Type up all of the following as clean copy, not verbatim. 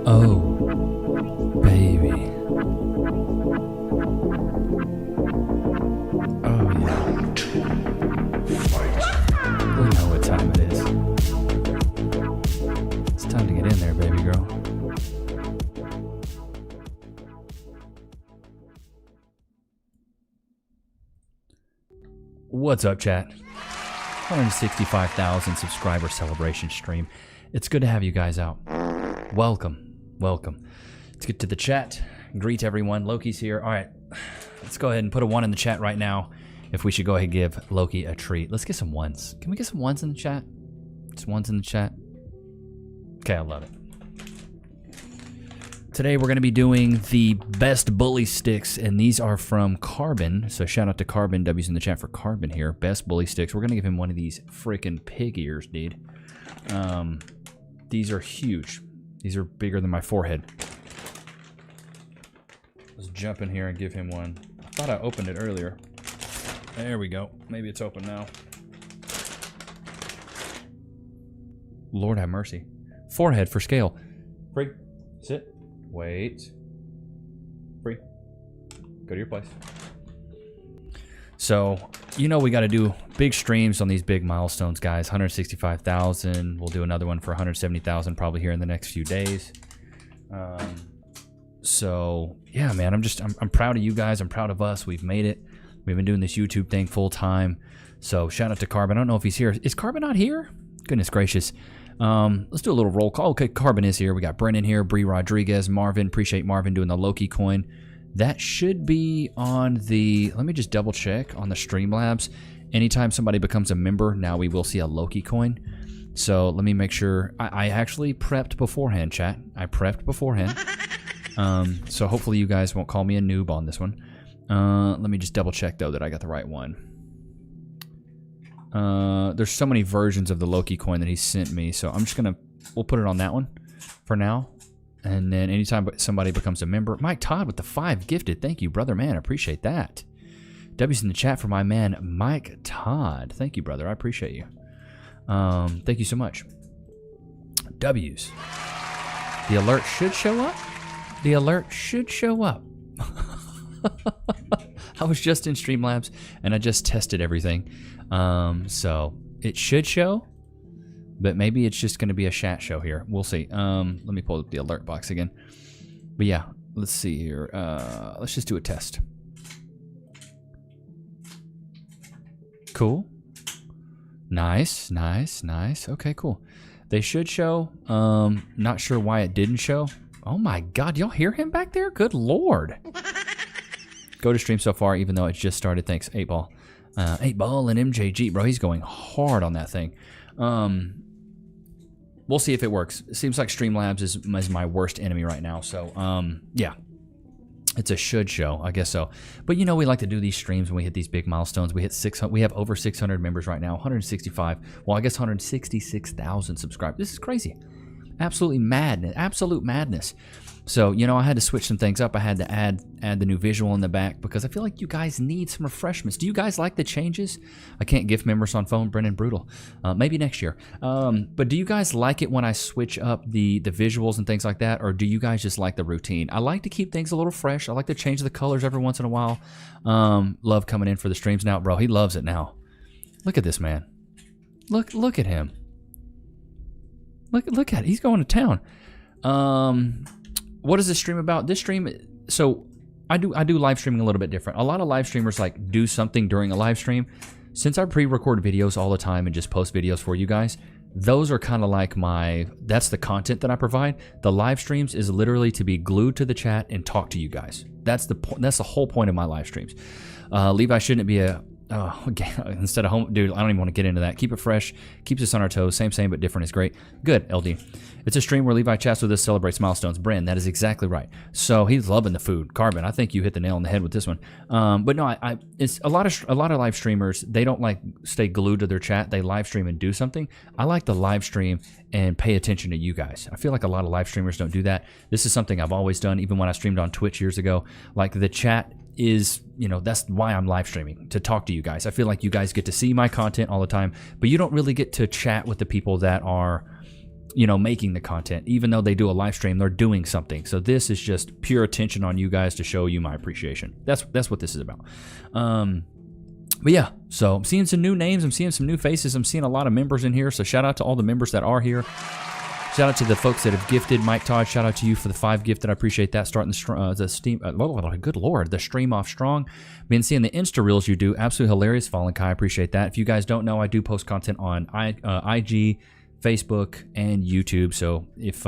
Oh, baby. Oh, yeah. We know what time it is. It's time to get in there, baby girl. What's up, chat? 165,000 subscriber celebration stream. It's good to have you guys out. Welcome, welcome. Let's get to the chat. Greet everyone. Loki's here. All right, let's go ahead and put a 1 in the chat right now. If we should go ahead and give Loki a treat. Let's get some 1s. Can we get some 1s in the chat? Just 1s in the chat. Okay, I love it. Today we're going to be doing the best bully sticks, and these are from Carbon. So shout out to Carbon. W's in the chat for Carbon here. Best bully sticks. We're going to give him one of these freaking pig ears, dude. These are huge. These are bigger than my forehead. Let's jump in here and give him one. I thought I opened it earlier. There we go. Maybe it's open now. Lord have mercy. Forehead for scale. Free. Sit. Wait. Free. Go to your place. So, you know we got to do big streams on these big milestones, guys. 165,000. We'll do another one for 170,000 probably here in the next few days. So, yeah, man, I'm proud of you guys. I'm proud of us. We've made it. We've been doing this YouTube thing full time. So, shout out to Carbon. I don't know if he's here. Is Carbon not here? Goodness gracious. Let's do a little roll call. Okay, Carbon is here. We got Brennan here, Bree Rodriguez, Marvin. Appreciate Marvin doing the Loki coin. That should be on the, let me just double check on the Streamlabs. Anytime somebody becomes a member, now we will see a Loki coin. So let me make sure. I actually prepped beforehand, chat. I prepped beforehand. So hopefully you guys won't call me a noob on this one. Let me just double check though that I got the right one. There's so many versions of the Loki coin that he sent me, so I'm just gonna, we'll put it on that one for now. And then anytime somebody becomes a member, Mike Todd with the 5 gifted. Thank you, brother, man. I appreciate that. W's in the chat for my man, Mike Todd. Thank you, brother. I appreciate you. Thank you so much. W's. The alert should show up. The alert should show up. I was just in Streamlabs, and I just tested everything. So it should show. But maybe it's just going to be a chat show here. We'll see. Let me pull up the alert box again. But yeah, let's see here. Let's just do a test. Cool. Nice, nice, nice. Okay, cool. They should show. Not sure why it didn't show. Oh my God, y'all hear him back there? Good Lord. Go to stream so far, even though it just started. Thanks, 8Ball. 8Ball and MJG, bro. He's going hard on that thing. We'll see if it works. It seems like Streamlabs is my worst enemy right now. So, yeah, it's a should show, I guess so. But you know, we like to do these streams when we hit these big milestones. We hit 600. We have over 600 members right now. 165. Well, I guess 166,000 subscribers. This is crazy. Absolutely madness. Absolute madness. So, you know, I had to switch some things up. I had to add the new visual in the back because I feel like you guys need some refreshments. Do you guys like the changes? I can't gift members on phone, Brennan, brutal. Maybe next year. But do you guys like it when I switch up the visuals and things like that? Or do you guys just like the routine? I like to keep things a little fresh. I like to change the colors every once in a while. Love coming in for the streams now. Bro, he loves it now. Look at this man. Look at him. Look at it. He's going to town. What is this stream about? This stream, so I do live streaming a little bit different. A lot of live streamers like do something during a live stream. Since I pre-record videos all the time and just post videos for you guys, those are kind of like that's the content that I provide. The live streams is literally to be glued to the chat and talk to you guys. That's the whole point of my live streams. Levi shouldn't be instead of home, dude, I don't even want to get into that. Keep it fresh, keeps us on our toes. Same, but different is great. Good, LD. It's a stream where Levi chats with us, celebrates milestones. Bren, that is exactly right. So he's loving the food. Carbon, I think you hit the nail on the head with this one. But no, it's a lot of live streamers. They don't like stay glued to their chat. They live stream and do something. I like to live stream and pay attention to you guys. I feel like a lot of live streamers don't do that. This is something I've always done, even when I streamed on Twitch years ago. Like the chat is, you know, that's why I'm live streaming, to talk to you guys. I feel like you guys get to see my content all the time, but you don't really get to chat with the people that are, you know, making the content. Even though they do a live stream, they're doing something. So this is just pure attention on you guys to show you my appreciation. That's what this is about. But yeah, so I'm seeing some new names. I'm seeing some new faces. I'm seeing a lot of members in here. So shout out to all the members that are here. Shout out to the folks that have gifted. Mike Todd, shout out to you for the 5 gifted. I appreciate that. Starting the steam. Good Lord, the stream off strong. Been seeing the Insta Reels you do. Absolutely hilarious. Fallen Kai, appreciate that. If you guys don't know, I do post content on IG, Facebook, and YouTube. So if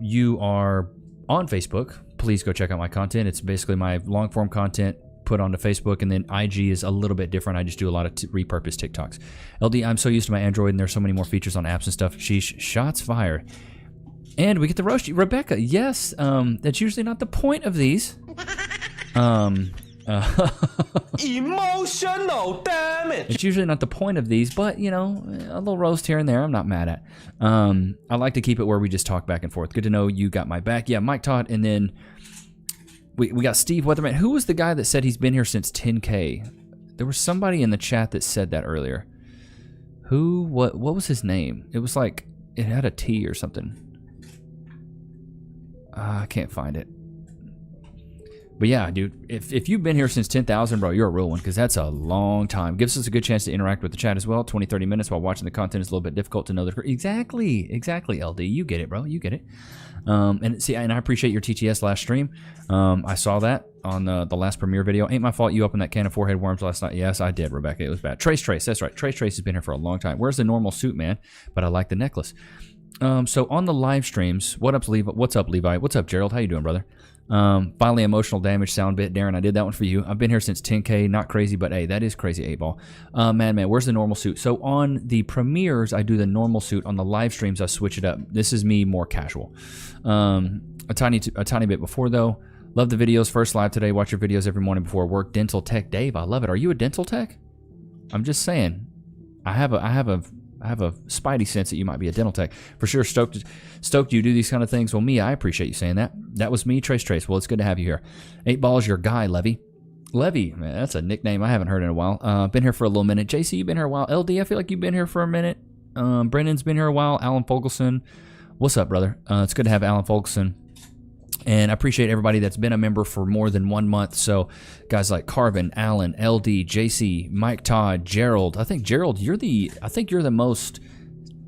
you are on Facebook, please go check out my content. It's basically my long form content put onto Facebook, and then IG is a little bit different. I just do a lot of repurposed TikToks. LD, I'm so used to my Android, and there's so many more features on apps and stuff. Sheesh, shots fired. And we get the roast. Rebecca, yes, that's usually not the point of these. Emotional damage. It's usually not the point of these, but you know, a little roast here and there, I'm not mad at. I like to keep it where we just talk back and forth. Good to know you got my back. Yeah, Mike Todd, and then we got Steve Weatherman. Who was the guy that said he's been here since 10K? There was somebody in the chat that said that earlier. Who? What was his name? It was like, it had a T or something. I can't find it. But yeah, dude, if you've been here since 10,000, bro, you're a real one, because that's a long time. Gives us a good chance to interact with the chat as well. 20, 30 minutes while watching the content is a little bit difficult to know the... Exactly, LD. You get it, bro. You get it. And I appreciate your TTS last stream. I saw that on the last premiere video. Ain't my fault you opened that can of forehead worms last night. Yes, I did, Rebecca. It was bad. Trace. That's right. Trace has been here for a long time. Where's the normal suit, man? But I like the necklace. So on the live streams, what's up, Levi? What's up, Gerald? How you doing, brother? Finally, emotional damage sound bit. Darren, I did that one for you. I've been here since 10K. Not crazy, but hey, that is crazy, 8-ball. Man, where's the normal suit? So on the premieres, I do the normal suit. On the live streams, I switch it up. This is me more casual. A tiny bit before, though. Love the videos. First live today. Watch your videos every morning before work. Dental tech Dave, I love it. Are you a dental tech? I'm just saying. I have a spidey sense that you might be a dental tech. For sure, stoked you do these kind of things. Well, Mia, I appreciate you saying that. That was me, Trace. Well, it's good to have you here. 8-ball's your guy, Levy. Levy, man, that's a nickname I haven't heard in a while. Been here for a little minute. JC, you've been here a while. LD, I feel like you've been here for a minute. Brendan's been here a while. Alan Fogelson. What's up, brother? It's good to have Alan Fogelson. And I appreciate everybody that's been a member for more than 1 month. So guys like Carvin, Alan, LD, JC, Mike Todd, Gerald. I think Gerald, you're the most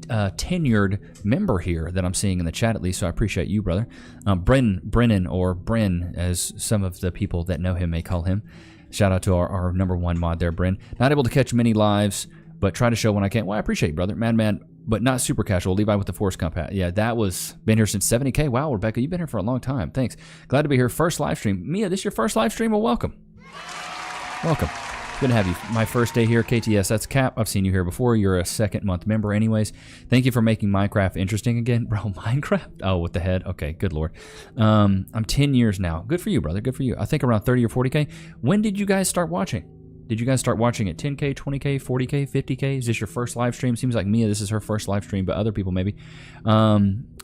tenured member here that I'm seeing in the chat, at least. So I appreciate you, brother. Brennan, or Bren, as some of the people that know him may call him. Shout out to our number 1 mod there, Bren. Not able to catch many lives, but try to show when I can. Well, I appreciate you, brother. Man, but not super casual. Levi with the Force Comp hat. Yeah, that was been here since 70K. Wow, Rebecca, you've been here for a long time. Thanks. Glad to be here. First live stream. Mia, this your first live stream? Well, welcome. Welcome. Good to have you. My first day here, KTS. That's Cap. I've seen you here before. You're a 2nd month member anyways. Thank you for making Minecraft interesting again. Bro, Minecraft? Oh, with the head? Okay, good Lord. I'm 10 years now. Good for you, brother. Good for you. I think around 30 or 40K. When did you guys start watching? Did you guys start watching at 10K, 20K, 40K, 50K? Is this your first live stream? Seems like Mia, this is her first live stream, but other people maybe.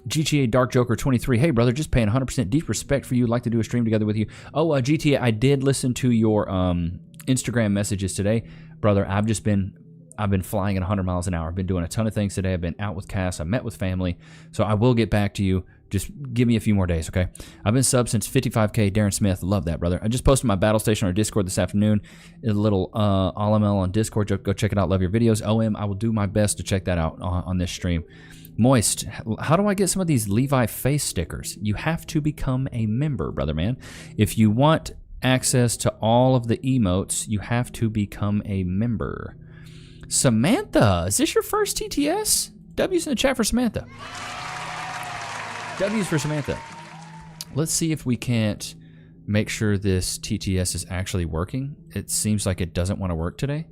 GTA Dark Joker 23. Hey, brother, just paying 100% deep respect for you. Like to do a stream together with you. Oh, GTA, I did listen to your Instagram messages today. Brother, I've been flying at 100 miles an hour. I've been doing a ton of things today. I've been out with Cass. I met with family. So I will get back to you. Just give me a few more days, okay? I've been subbed since 55K. Darren Smith, love that, brother. I just posted my battle station on our Discord this afternoon. A little ALML on Discord. Go check it out. Love your videos. OM, I will do my best to check that out on this stream. Moist, how do I get some of these Levi face stickers? You have to become a member, brother man. If you want access to all of the emotes, you have to become a member. Samantha, is this your first TTS? W's in the chat for Samantha. W's for Samantha. Let's see if we can't make sure this TTS is actually working. It seems like it doesn't want to work today,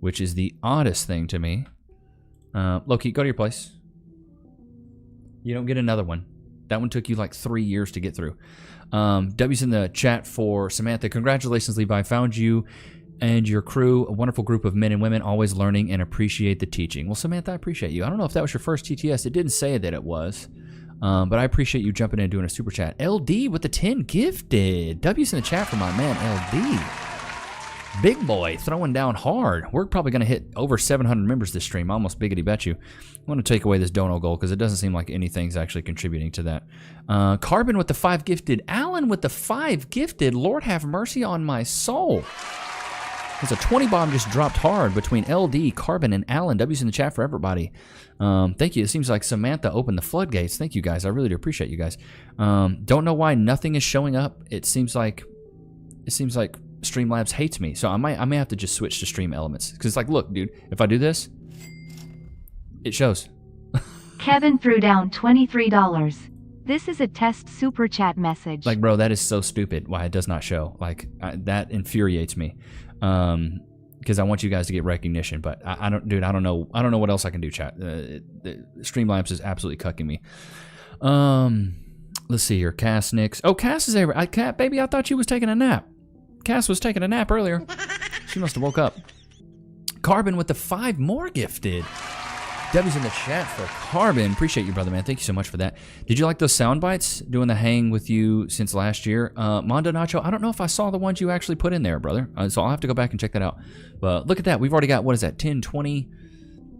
which is the oddest thing to me. Loki, go to your place. You don't get another one. That one took you like 3 years to get through. W's in the chat for Samantha. Congratulations, Levi. Found you and your crew, a wonderful group of men and women, always learning and appreciate the teaching. Well, Samantha, I appreciate you. I don't know if that was your first TTS. It didn't say that it was. But I appreciate you jumping in and doing a super chat. LD with the 10 gifted. W's in the chat for my man, LD. Big boy throwing down hard. We're probably going to hit over 700 members this stream. I almost biggity bet you. I want to take away this dono goal because it doesn't seem like anything's actually contributing to that. Carbon with the 5 gifted. Alan with the 5 gifted. Lord have mercy on my soul. There's a 20 bomb just dropped hard between LD, Carbon, and Alan. W's in the chat for everybody. Thank you. It seems like Samantha opened the floodgates. Thank you, guys. I really do appreciate you guys. Don't know why nothing is showing up. It seems like Streamlabs hates me, so I may have to just switch to Stream Elements. Because it's like, look, dude, if I do this, it shows. Kevin threw down $23. This is a test super chat message. Like, bro, that is so stupid. Why it does not show? Like, that infuriates me. Because I want you guys to get recognition, but I don't, dude. I don't know what else I can do. Chat. Streamlabs is absolutely cucking me. Let's see here. Cass Nichs. Oh, Cass is there. Cat baby, I thought you was taking a nap. Cass was taking a nap earlier. She must have woke up. Carbon with the 5 more gifted. Debbie's in the chat for Carbon. Appreciate you, brother, man. Thank you so much for that. Did you like those sound bites? Doing the hang with you since last year. Mondo Nacho, I don't know if I saw the ones you actually put in there, brother. So I'll have to go back and check that out. But look at that. We've already got, what is that, 10, 20,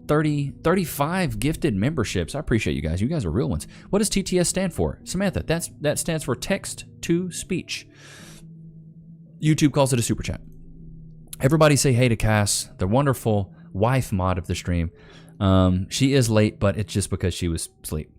30, 35 gifted memberships. I appreciate you guys. You guys are real ones. What does TTS stand for? Samantha, that stands for text to speech. YouTube calls it a super chat. Everybody say hey to Cass, the wonderful wife mod of the stream. She is late, but it's just because she was asleep.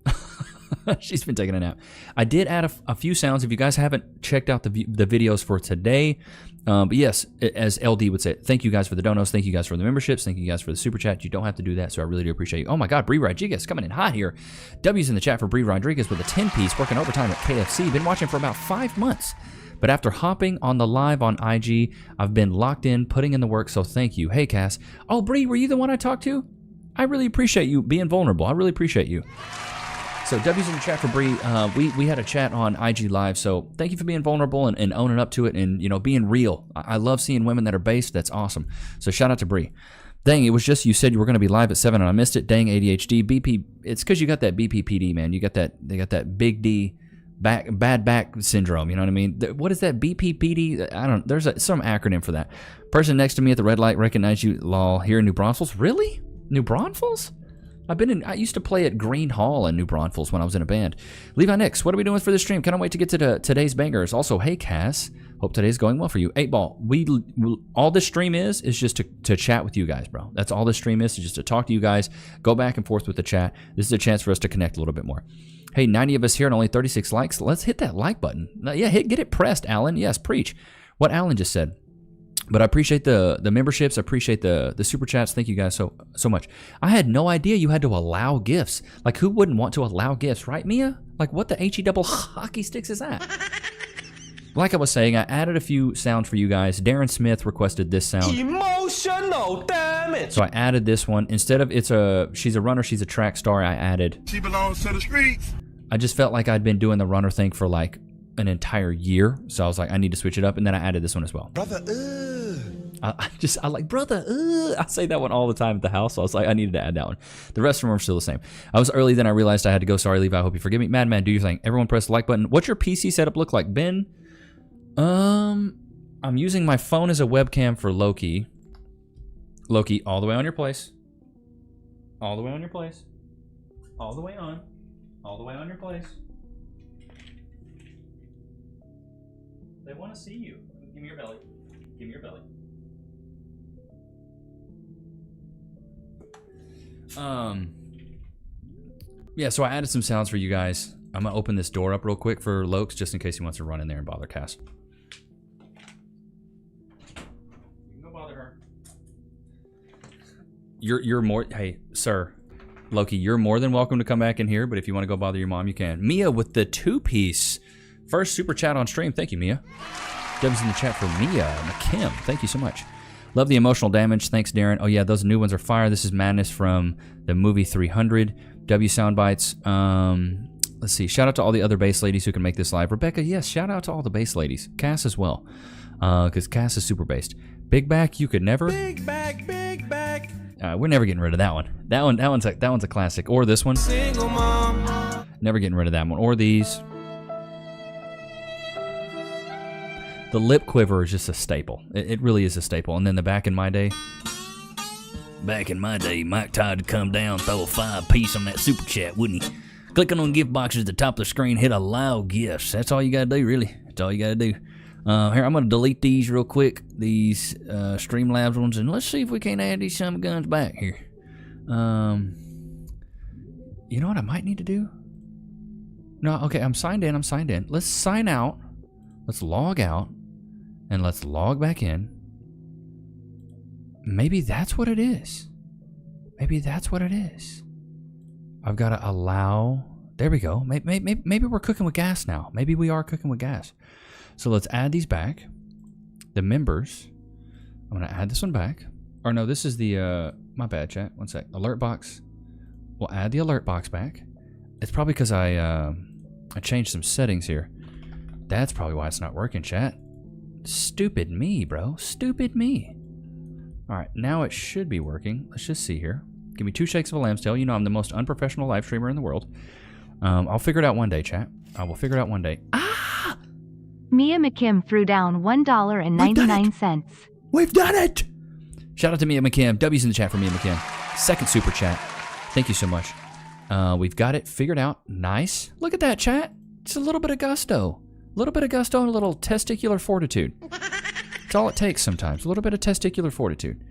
She's been taking a nap. I did add a few sounds. If you guys haven't checked out the videos for today, but yes, as LD would say, thank you guys for the donos. Thank you guys for the memberships. Thank you guys for the super chat. You don't have to do that, so I really do appreciate you. Oh my God, Bree Rodriguez coming in hot here. W's in the chat for Bree Rodriguez with a 10-piece, working overtime at KFC. Been watching for about 5 months. But after hopping on the live on IG, I've been locked in, putting in the work, so thank you. Hey, Cass. Oh, Bree, were you the one I talked to? I really appreciate you being vulnerable. I really appreciate you. So W's in the chat for Bree. We had a chat on IG Live, so thank you for being vulnerable and owning up to it and, you know, being real. I love seeing women that are based. That's awesome. So shout out to Bree. Dang, it was just you said you were going to be live at 7 and I missed it. Dang, ADHD. BP. It's because you got that BPPD, man. You got that. They got that big D. Bad back syndrome, you know what I mean? What is that, BPPD? I don't, there's some acronym for that. Person next to me at the red light recognized you, lol, here in New Braunfels. Really? New Braunfels? I used to play at Green Hall in New Braunfels when I was in a band. Levi Nichs, what are we doing for the stream? Cannot wait to get to today's bangers. Also, hey Cass, hope today's going well for you. 8-Ball, all this stream is just to chat with you guys, bro. That's all this stream is just to talk to you guys, go back and forth with the chat. This is a chance for us to connect a little bit more. Hey, 90 of us here and only 36 likes. Let's hit that like button. Yeah, get it pressed, Alan. Yes, preach. What Alan just said. But I appreciate the memberships. I appreciate the super chats. Thank you guys so much. I had no idea you had to allow gifts. Like, who wouldn't want to allow gifts, right, Mia? Like, what the HE double hockey sticks is that? Like I was saying, I added a few sounds for you guys. Darren Smith requested this sound. Emotional damage. So I added this one. Instead of she's a runner, she's a track star, I added. She belongs to the streets. I just felt like I'd been doing the runner thing for like an entire year. So I was like, I need to switch it up. And then I added this one as well. Brother, I like, brother, I say that one all the time at the house. So I was like, I needed to add that one. The rest of them are still the same. I was early, then I realized I had to go. Sorry, Levi, I hope you forgive me. Madman, do your thing. Everyone press the like button. What's your PC setup look like, Ben? I'm using my phone as a webcam for Loki. Loki, all the way on your place. All the way on your place. All the way on. All the way on your place. They want to see you. Give me your belly. Give me your belly. Yeah, so I added some sounds for you guys. I'm gonna open this door up real quick for Lokes, just in case he wants to run in there and bother Cass. You can go bother her. You're more, hey, sir, Loki, you're more than welcome to come back in here, but if you want to go bother your mom, you can. Mia with the 2-piece. First super chat on stream. Thank you, Mia. W's in the chat for Mia McKim. Thank you so much. Love the emotional damage. Thanks, Darren. Oh, yeah, those new ones are fire. This is Madness from the movie 300. W Soundbites. Let's see. Shout out to all the other bass ladies who can make this live. Rebecca, yes, shout out to all the bass ladies. Cass as well, because Cass is super based. Big Back, you could never. Big back, big back. We're never getting rid of that one. That one's a classic. Or this one. Single mom. Never getting rid of that one. Or these. The lip quiver is just a staple. It really is a staple. And then the back in my day, Mike Todd would come down, throw a 5-piece on that super chat, wouldn't he? Clicking on gift boxes at the top of the screen, hit allow gifts. That's all you gotta do, really. That's all you gotta do. Here, I'm gonna delete these real quick, these Streamlabs ones, and let's see if we can't add these summer guns back here. You know what I might need to do? No, okay, I'm signed in. Let's sign out. Let's log out. And let's log back in. Maybe that's what it is. Maybe that's what it is. I've got to allow. There we go. Maybe we're cooking with gas now. Maybe we are cooking with gas. So let's add these back. The members. I'm going to add this one back. Or no, this is the, my bad, chat. One sec. Alert box. We'll add the alert box back. It's probably because I changed some settings here. That's probably why it's not working, chat. Stupid me, bro. Stupid me. All right, now it should be working. Let's just see here. Give me 2 shakes of a lamb's tail. You know I'm the most unprofessional live streamer in the world. I'll figure it out one day, chat. I will figure it out one day. Ah! Mia McKim threw down $1.99. We've done it! Shout out to Mia McKim. W's in the chat for Mia McKim. Second super chat. Thank you so much. We've got it figured out. Nice. Look at that, chat. It's a little bit of gusto. A little bit of gusto and a little testicular fortitude. It's all it takes sometimes. A little bit of testicular fortitude.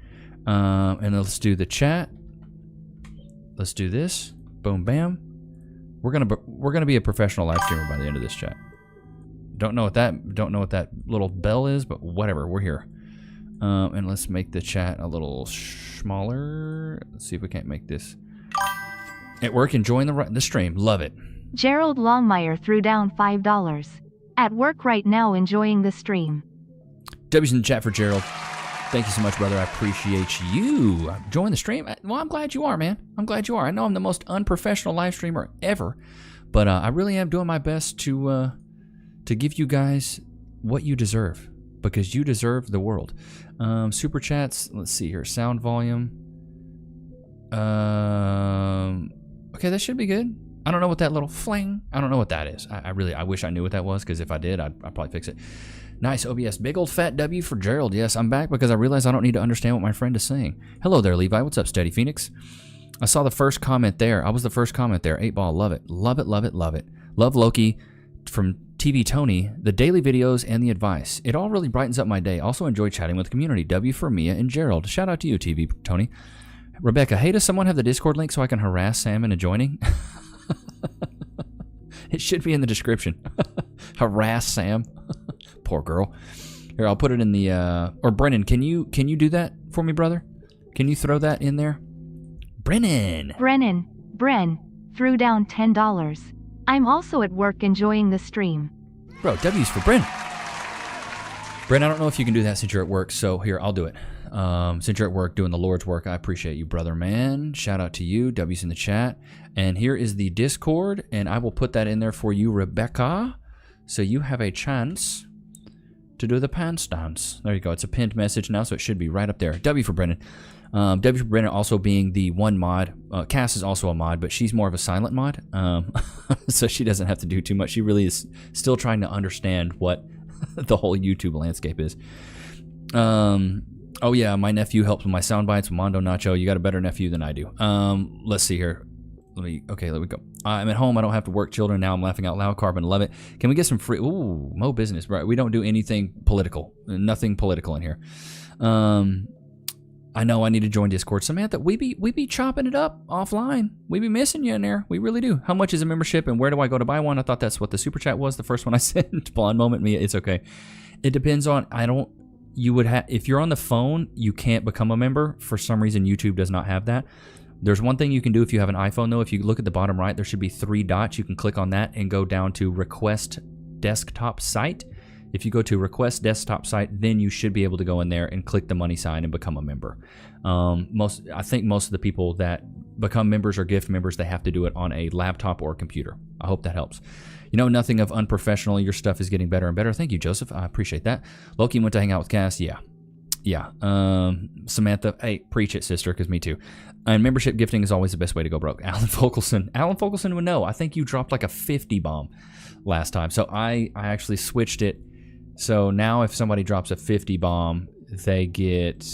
And let's do the chat. Let's do this. Boom, bam. We're gonna be a professional live streamer by the end of this chat. Don't know what that little bell is, but whatever. We're here. And let's make the chat a little smaller. Let's see if we can't make this. At work, enjoying the stream. Love it. Gerald Longmire threw down $5. At work right now enjoying the stream. W's in the chat for Gerald. Thank you so much, brother. I appreciate you. Join the stream. Well, I'm glad you are, man. I'm glad you are. I know I'm the most unprofessional live streamer ever, but I really am doing my best to give you guys what you deserve, because you deserve the world. Super chats. Let's see here. Sound volume. Okay, that should be good. I don't know what that little fling. I don't know what that is. I wish I knew what that was, because if I did, I'd probably fix it. Nice OBS. Big old fat W for Gerald. Yes, I'm back because I realize I don't need to understand what my friend is saying. Hello there, Levi. What's up, Steady Phoenix? I saw the first comment there. I was the first comment there. 8-ball. Love it. Love it, love it, love it. Love Loki from TV Tony, the daily videos, and the advice. It all really brightens up my day. Also enjoy chatting with the community. W for Mia and Gerald. Shout out to you, TV Tony. Rebecca, hey, does someone have the Discord link so I can harass Sam into joining? It should be in the description. Harass Sam. Poor girl. Here, I'll put it in the or Brennan, can you do that for me, brother? Can you throw that in there? Bren threw down $10. I'm also at work enjoying the stream. Bro, W's for Bren. Bren, I don't know if you can do that since you're at work, so here, I'll do it. Since you're at work doing the Lord's work, I appreciate you, brother, man. Shout out to you. W's in the chat. And here is the Discord, and I will put that in there for you, Rebecca. So you have a chance to do the pants dance. There you go. It's a pinned message now, so it should be right up there. W for Brennan. W for Brennan also being the one mod. Cass is also a mod, but she's more of a silent mod, so she doesn't have to do too much. She really is still trying to understand what the whole YouTube landscape is. Oh yeah, my nephew helps with my sound bites. Mondo Nacho, you got a better nephew than I do. Let's see here. Okay, let me go. I'm at home. I don't have to work children now. I'm laughing out loud. Carbon, love it. Can we get some free? Ooh, Mo business, right? We don't do anything political. Nothing political in here. I know I need to join Discord. Samantha, we be chopping it up offline. We be missing you in there. We really do. How much is a membership and where do I go to buy one? I thought that's what the super chat was. The first one I sent. Blonde moment, Mia. It's okay. It depends on. You would have if you're on the phone. You can't become a member for some reason. YouTube does not have that. There's one thing you can do if you have an iPhone, though. If you look at the bottom right, there should be 3 dots. You can click on that and go down to Request Desktop Site. If you go to Request Desktop Site, then you should be able to go in there and click the money sign and become a member. I think most of the people that become members or gift members, they have to do it on a laptop or a computer. I hope that helps. You know, nothing of unprofessional. Your stuff is getting better and better. Thank you, Joseph. I appreciate that. Loki went to hang out with Cass. Yeah. Samantha, hey, preach it, sister, because me too. And membership gifting is always the best way to go broke. Alan Fogelson would know. I think you dropped like a 50 bomb last time. So I actually switched it. So now if somebody drops a 50 bomb, they get,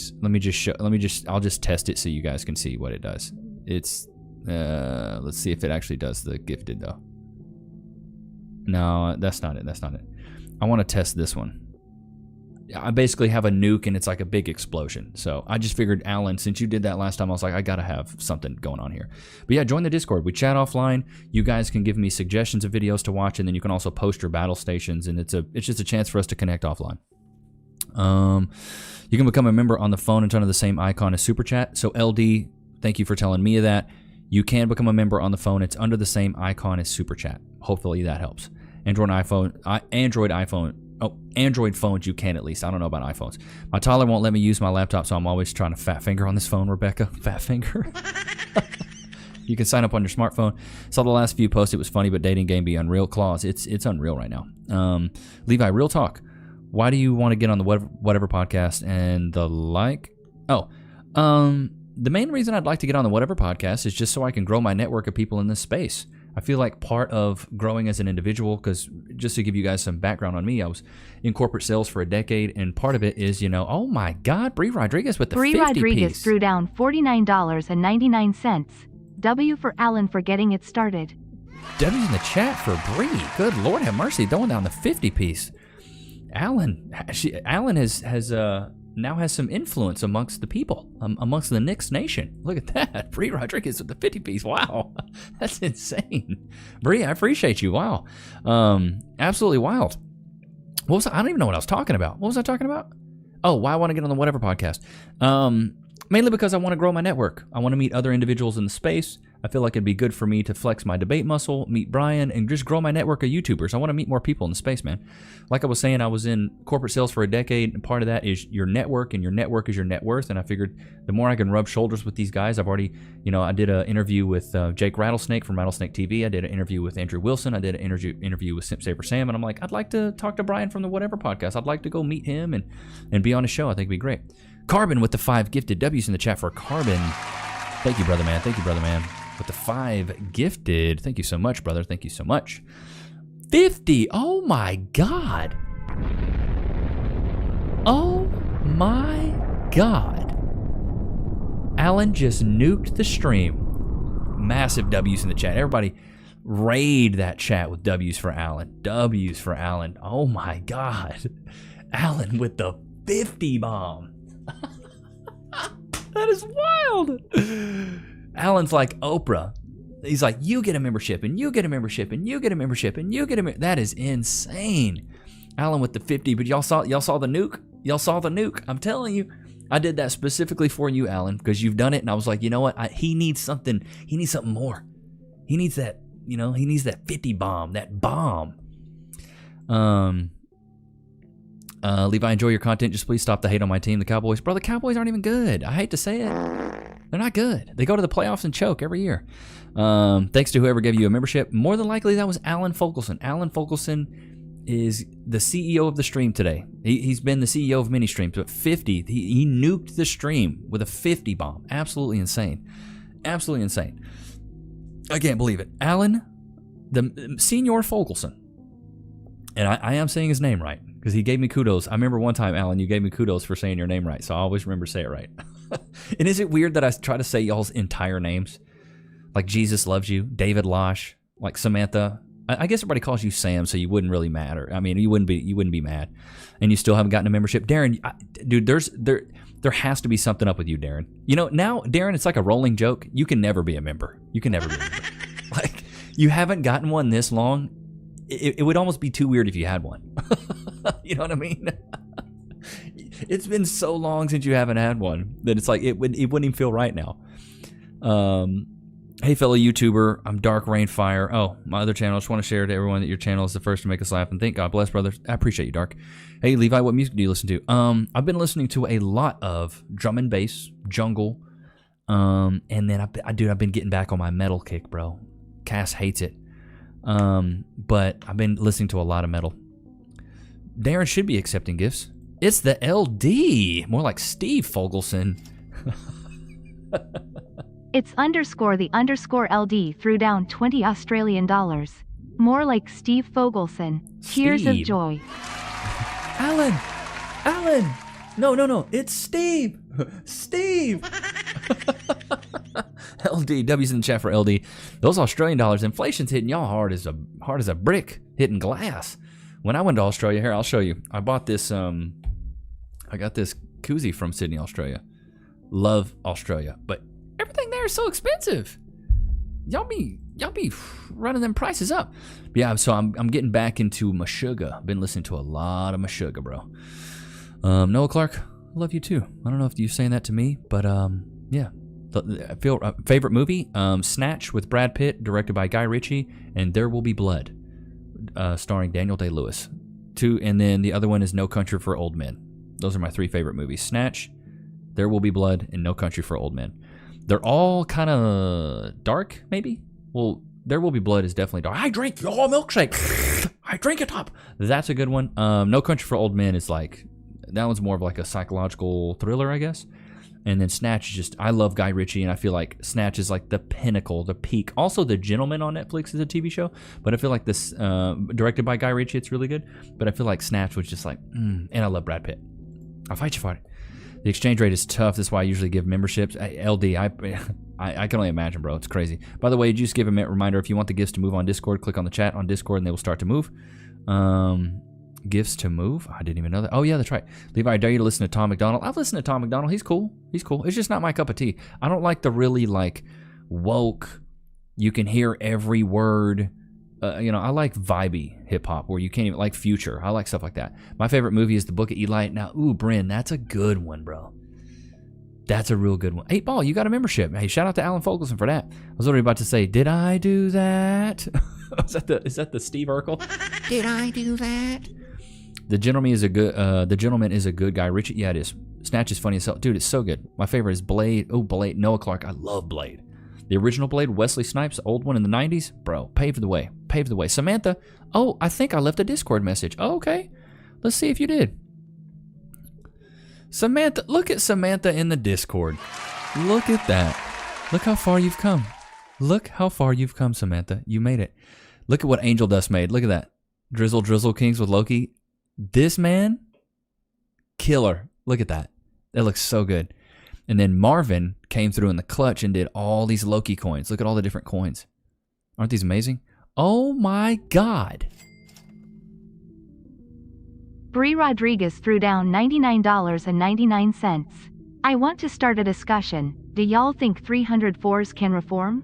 I'll just test it so you guys can see what it does. It's, let's see if it actually does the gifted though. No, that's not it. I want to test this one. I basically have a nuke and it's like a big explosion. So I just figured, Alan, since you did that last time, I was like, I gotta have something going on here. But yeah, join the Discord. We chat offline. You guys can give me suggestions of videos to watch, and then you can also post your battle stations, and it's just a chance for us to connect offline. You can become a member on the phone. It's under the same icon as Super Chat. So LD, thank you for telling me that. You can become a member on the phone. It's under the same icon as Super Chat. Hopefully that helps. Android phones you can at least. I don't know about iPhones. My toddler won't let me use my laptop, so I'm always trying to fat finger on this phone, Rebecca. Fat finger. You can sign up on your smartphone. Saw the last few posts. It was funny, but dating game be unreal. Claws. It's unreal right now. Levi, real talk. Why do you want to get on the whatever podcast and the like? The main reason I'd like to get on the whatever podcast is just so I can grow my network of people in this space. I feel like part of growing as an individual, because just to give you guys some background on me, I was in corporate sales for a decade, and part of it is, oh my God, Bree Rodriguez with the 50 piece. Bree Rodriguez threw down $49.99. W for Alan for getting it started. W in the chat for Bree. Good Lord have mercy, throwing down the 50 piece. Alan now has some influence amongst the people, amongst the Nichs Nation. Look at that. Bree Rodriguez with the 50 piece. Wow. That's insane. Bree, I appreciate you. Wow. Absolutely wild. I don't even know what I was talking about. What was I talking about? Oh, why I want to get on the whatever podcast. Mainly because I want to grow my network. I want to meet other individuals in the space. I feel like it'd be good for me to flex my debate muscle, meet Brian, and just grow my network of YouTubers. I want to meet more people in the space, man. Like I was saying, I was in corporate sales for a decade, and part of that is your network, and your network is your net worth. And I figured the more I can rub shoulders with these guys, I've already, I did an interview with Jake Rattlesnake from Rattlesnake TV. I did an interview with Andrew Wilson. I did an interview with Simp Saver Sam. And I'm like, I'd like to talk to Brian from the Whatever podcast. I'd like to go meet him and be on his show. I think it'd be great. Carbon with the 5 gifted W's in the chat for Carbon. Thank you, brother man. With the 5 gifted. Thank you so much, brother. Thank you so much. 50. Oh my God. Oh my God. Alan just nuked the stream. Massive W's in the chat. Everybody raid that chat with W's for Alan. W's for Alan. Oh my God. Alan with the 50 bomb. That is wild. Alan's like Oprah. He's like, you get a membership, and you get a membership, and you get a membership, and you get a membership. That is insane. Alan with the 50, but y'all saw the nuke? Y'all saw the nuke. I'm telling you. I did that specifically for you, Alan, because you've done it, and I was like, you know what? He needs something. He needs something more. He needs that, he needs that 50 bomb, that bomb. Levi, enjoy your content. Just please stop the hate on my team, the Cowboys. Bro, the Cowboys aren't even good. I hate to say it. They're not good. They go to the playoffs and choke every year. Thanks to whoever gave you a membership. More than likely, that was Alan Fogelson. Alan Fogelson is the CEO of the stream today. He's been the CEO of many streams, but 50, he nuked the stream with a 50 bomb. Absolutely insane. Absolutely insane. I can't believe it. Alan, the Senior Fogelson, and I am saying his name right because he gave me kudos. I remember one time, Alan, you gave me kudos for saying your name right, so I always remember to say it right. And is it weird that I try to say y'all's entire names? Like Jesus Loves You, David Losh, like Samantha. I guess everybody calls you Sam, so you wouldn't really matter. I mean, you wouldn't be mad, and you still haven't gotten a membership, Darren. Dude, there has to be something up with you, Darren. You know, now, Darren, it's like a rolling joke. You can never be a member. You can never be a member. Like, you haven't gotten one this long. It would almost be too weird if you had one. You know what I mean? It's been so long since you haven't had one that it's like it wouldn't even feel right now. Hey, fellow YouTuber, I'm Dark Rainfire. Oh, my other channel. I just want to share to everyone that your channel is the first to make us laugh. And thank God bless, brother. I appreciate you, Dark. Hey, Levi, what music do you listen to? I've been listening to a lot of drum and bass, jungle, and then I've been getting back on my metal kick, bro. Cass hates it, but I've been listening to a lot of metal. Darren should be accepting gifts. It's the LD, more like Steve Fogelson. It's _the_LD threw down 20 Australian dollars. More like Steve Fogelson. Tears of Steve. joy. Alan! No, it's Steve! Steve! LD, W's in the chat for LD. Those Australian dollars, inflation's hitting y'all hard as a brick hitting glass. When I went to Australia, here, I'll show you. I bought this, I got this koozie from Sydney, Australia. Love Australia, but everything there is so expensive. Y'all be running them prices up. Yeah, so I'm getting back into Meshuggah. I've been listening to a lot of Meshuggah, bro. Noah Clark, I love you too. I don't know if you're saying that to me, but yeah. Favorite movie? Snatch with Brad Pitt, directed by Guy Ritchie, and There Will Be Blood, starring Daniel Day-Lewis. And then the other one is No Country for Old Men. Those are my three favorite movies: Snatch, There Will Be Blood, and No Country for Old Men. They're all kind of dark, maybe? Well, There Will Be Blood is definitely dark. I drank your milkshake. I drank it up. That's a good one. No Country for Old Men is like, that one's more of like a psychological thriller, I guess. And then Snatch is just, I love Guy Ritchie, and I feel like Snatch is like the pinnacle, the peak. Also, The Gentleman on Netflix is a TV show, but I feel like this, directed by Guy Ritchie, it's really good. But I feel like Snatch was just like, and I love Brad Pitt. I'll fight you for it. The exchange rate is tough. That's why I usually give memberships. LD, I can only imagine, bro. It's crazy. By the way, just give a reminder, if you want the gifts to move on Discord, click on the chat on Discord, and they will start to move. Gifts to move? I didn't even know that. Oh, yeah, that's right. Levi, I dare you to listen to Tom McDonald. I've listened to Tom McDonald. He's cool. It's just not my cup of tea. I don't like the really, like, woke, you can hear every word. I like vibey hip-hop where you can't even, like Future. I like stuff like that. My favorite movie is The Book of Eli. Now, Bryn, that's a good one, bro. That's a real good one. 8Ball, you got a membership. Hey, shout out to Alan Fogelson for that. I was already about to say, did I do that? Is that the Steve Urkel? Did I do that? The Gentleman is a good Guy Ritchie. Yeah, it is. Snatch is funny as hell. Dude, it's so good. My favorite is Blade. Oh, Blade. Noah Clark. I love Blade. The original Blade, Wesley Snipes, old one in the 90s. Bro, paved the way. Samantha. Oh, I think I left a Discord message. Oh, okay. Let's see if you did. Samantha. Look at Samantha in the Discord. Look at that. Look how far you've come. Samantha. You made it. Look at what Angel Dust made. Look at that. Drizzle Kings with Loki. This man, killer. Look at that. That looks so good. And then Marvin came through in the clutch and did all these Loki coins. Look at all the different coins. Aren't these amazing? Oh my God. Bree Rodriguez threw down $99.99. I want to start a discussion. Do y'all think 304s can reform?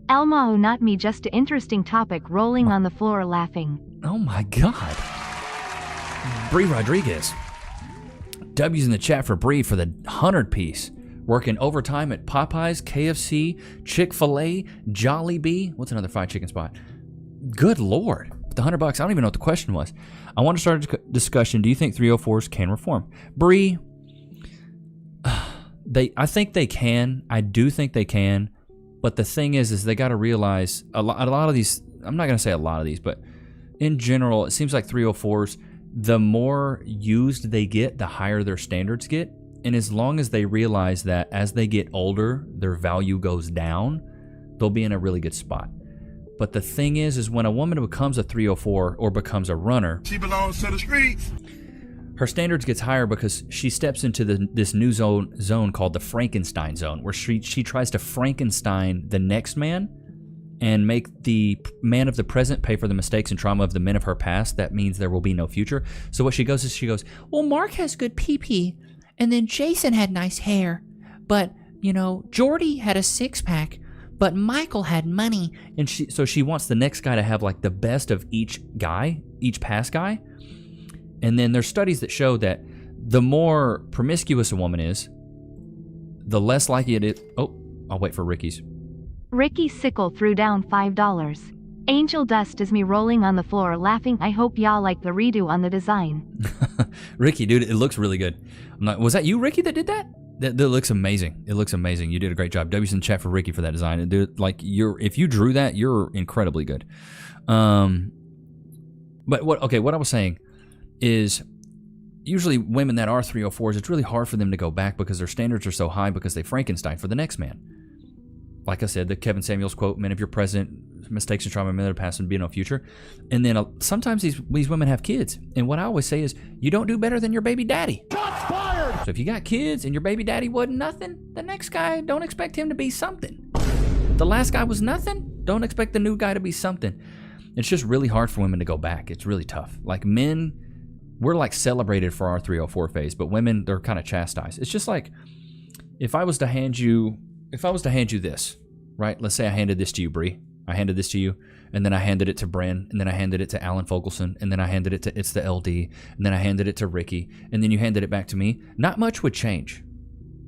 Elmao, not me, just an interesting topic, rolling on the floor laughing. Oh my God. Bree Rodriguez. W's in the chat for Bree for the 100-piece. Working overtime at Popeyes, KFC, Chick-fil-A, Jollibee. What's another fried chicken spot? Good Lord. The $100, I don't even know what the question was. I want to start a discussion. Do you think 304s can reform? Bree, I think they can. I do think they can. But the thing is they got to realize a lot of these, I'm not going to say a lot of these, but in general, it seems like 304s, the more used they get, the higher their standards get. And as long as they realize that as they get older, their value goes down, they'll be in a really good spot. But the thing is when a woman becomes a 304 or becomes a runner, She belongs to the streets. her standards gets higher because she steps into this new zone called the Frankenstein zone, where she tries to Frankenstein the next man and make the man of the present pay for the mistakes and trauma of the men of her past. That means there will be no future. So what she goes, well, Mark has good pee-pee, and then Jason had nice hair, but, you know, Jordy had a six-pack, but Michael had money. And so she wants the next guy to have like the best of each past guy. And then there's studies that show that the more promiscuous a woman is, the less likely it is. Oh, I'll wait for Ricky's. Ricky Sickle threw down $5. Angel dust is me rolling on the floor laughing. I hope y'all like the redo on the design. Ricky, dude, it looks really good. Was that you, Ricky, that did that? That looks amazing. It looks amazing. You did a great job. W's in chat for Ricky for that design. And dude, like if you drew that, you're incredibly good. But what I was saying is usually women that are 304s, it's really hard for them to go back because their standards are so high because they Frankenstein for the next man. Like I said, the Kevin Samuels quote, men of your present, mistakes and trauma, men of the past, and be no future. And then sometimes these women have kids. And what I always say is, you don't do better than your baby daddy. Shots fired! So if you got kids and your baby daddy wasn't nothing, the next guy, don't expect him to be something. The last guy was nothing, don't expect the new guy to be something. It's just really hard for women to go back. It's really tough. Like men, we're like celebrated for our 304 phase, but women, they're kind of chastised. It's just like, if I was to hand you this, right? Let's say I handed this to you, Bree. I handed this to you, and then I handed it to Bren, and then I handed it to Alan Fogelson, and then I handed it to It's the LD, and then I handed it to Ricky, and then you handed it back to me. Not much would change.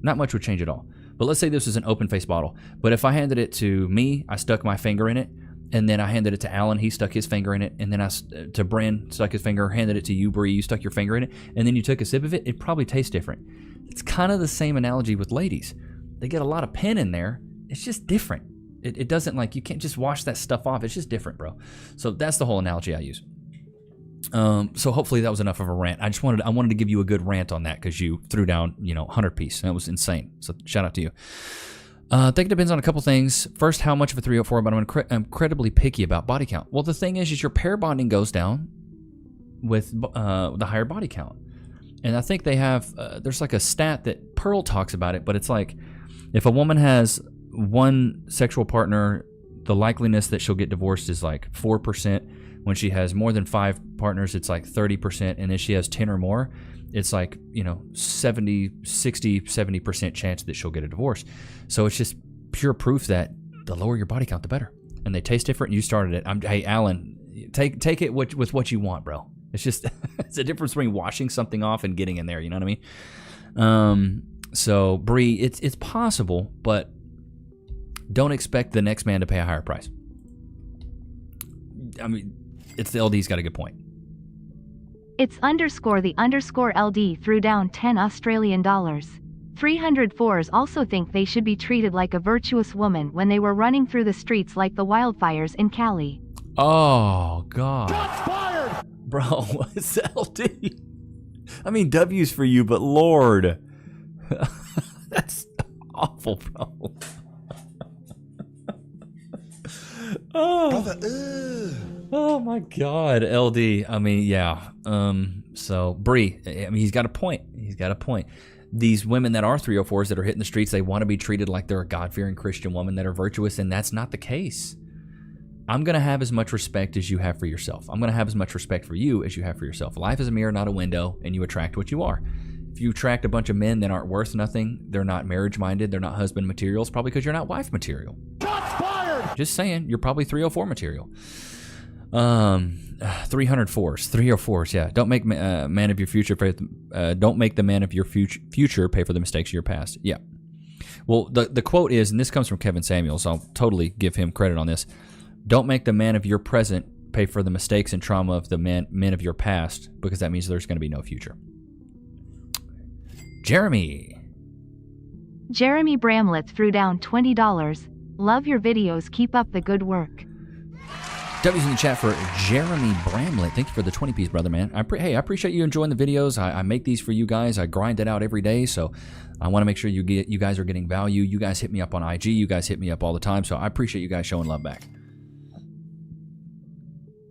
Not much would change at all. But let's say this was an open-faced bottle. But if I handed it to me, I stuck my finger in it, and then I handed it to Alan, he stuck his finger in it, and then to Bren, stuck his finger, handed it to you, Bree, you stuck your finger in it, and then you took a sip of it, it probably tastes different. It's kind of the same analogy with ladies. They get a lot of pen in there. It's just different. It doesn't, like, you can't just wash that stuff off. It's just different, bro. So that's the whole analogy I use. So hopefully that was enough of a rant. I wanted to give you a good rant on that because you threw down, 100 piece. That was insane. So shout out to you. I think it depends on a couple things. First, how much of a 304, but I'm incredibly picky about body count. Well, the thing is your pair bonding goes down with the higher body count. And I think they have, there's like a stat that Pearl talks about it, but it's like, if a woman has one sexual partner, the likeliness that she'll get divorced is like 4%. When she has more than 5 partners, it's like 30%. And if she has 10 or more, it's like, 70% chance that she'll get a divorce. So it's just pure proof that the lower your body count, the better. And they taste different. You started it. Hey, Alan, take it with what you want, bro. It's just, it's a difference between washing something off and getting in there. You know what I mean? So, Bree, it's possible, but don't expect the next man to pay a higher price. I mean, it's the LD's got a good point. It's _the _LD threw down 10 Australian dollars. 304s also think they should be treated like a virtuous woman when they were running through the streets like the wildfires in Cali. Oh, God. Shots fired! Bro, what's LD? I mean, W's for you, but Lord. That's awful, bro. Oh my God, LD. I mean, yeah. So Bree, I mean, he's got a point. These women that are 304s that are hitting the streets, they want to be treated like they're a God-fearing Christian woman that are virtuous, and that's not the case. I'm going to have as much respect as you have for yourself. I'm going to have as much respect for you as you have for yourself. Life is a mirror, not a window, and you attract what you are. If you attract a bunch of men that aren't worth nothing, they're not marriage-minded, they're not husband materials, probably because you're not wife material. Shots fired! Just saying, you're probably 304 material. 304s, yeah. Don't make man of your future don't make the man of your future pay for the mistakes of your past. Yeah. Well, the quote is, and this comes from Kevin Samuels, so I'll totally give him credit on this. Don't make the man of your present pay for the mistakes and trauma of the men of your past, because that means there's going to be no future. Jeremy Bramlett threw down $20. Love your videos. Keep up the good work. W's in the chat for Jeremy Bramlett. Thank you for the 20-piece, brother, man. Hey, I appreciate you enjoying the videos. I make these for you guys. I grind it out every day, so I want to make sure you guys are getting value. You guys hit me up on IG. You guys hit me up all the time, so I appreciate you guys showing love back.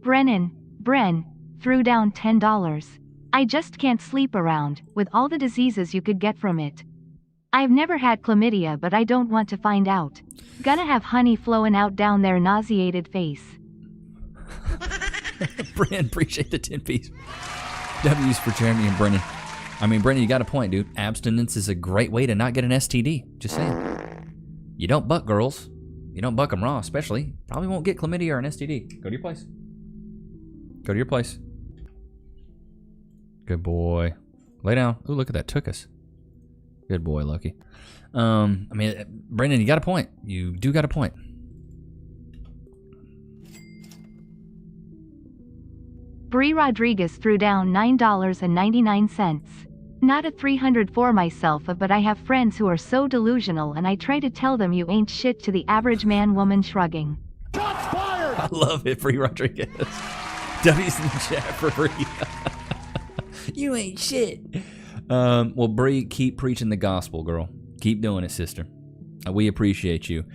Bren, threw down $10. I just can't sleep around, with all the diseases you could get from it. I've never had chlamydia, but I don't want to find out. Gonna have honey flowing out down their nauseated face. Bren, appreciate the 10-piece. W's for Jeremy and Brennan. I mean, Brennan, you got a point, dude. Abstinence is a great way to not get an STD. Just saying. You don't buck girls. You don't buck them raw, especially. Probably won't get chlamydia or an STD. Go to your place. Go to your place. Good boy. Lay down. Ooh, look at that. Took us. Good boy, Loki. I mean, Brendan, you got a point. You do got a point. Bree Rodriguez threw down $9.99. Not a 304 myself, but I have friends who are so delusional, and I try to tell them you ain't shit to the average man. Woman shrugging. Shots fired! I love it, Bree Rodriguez. W's in the chat for Bree. You ain't shit. Well, Bree, keep preaching the gospel, girl. Keep doing it, sister. We appreciate you.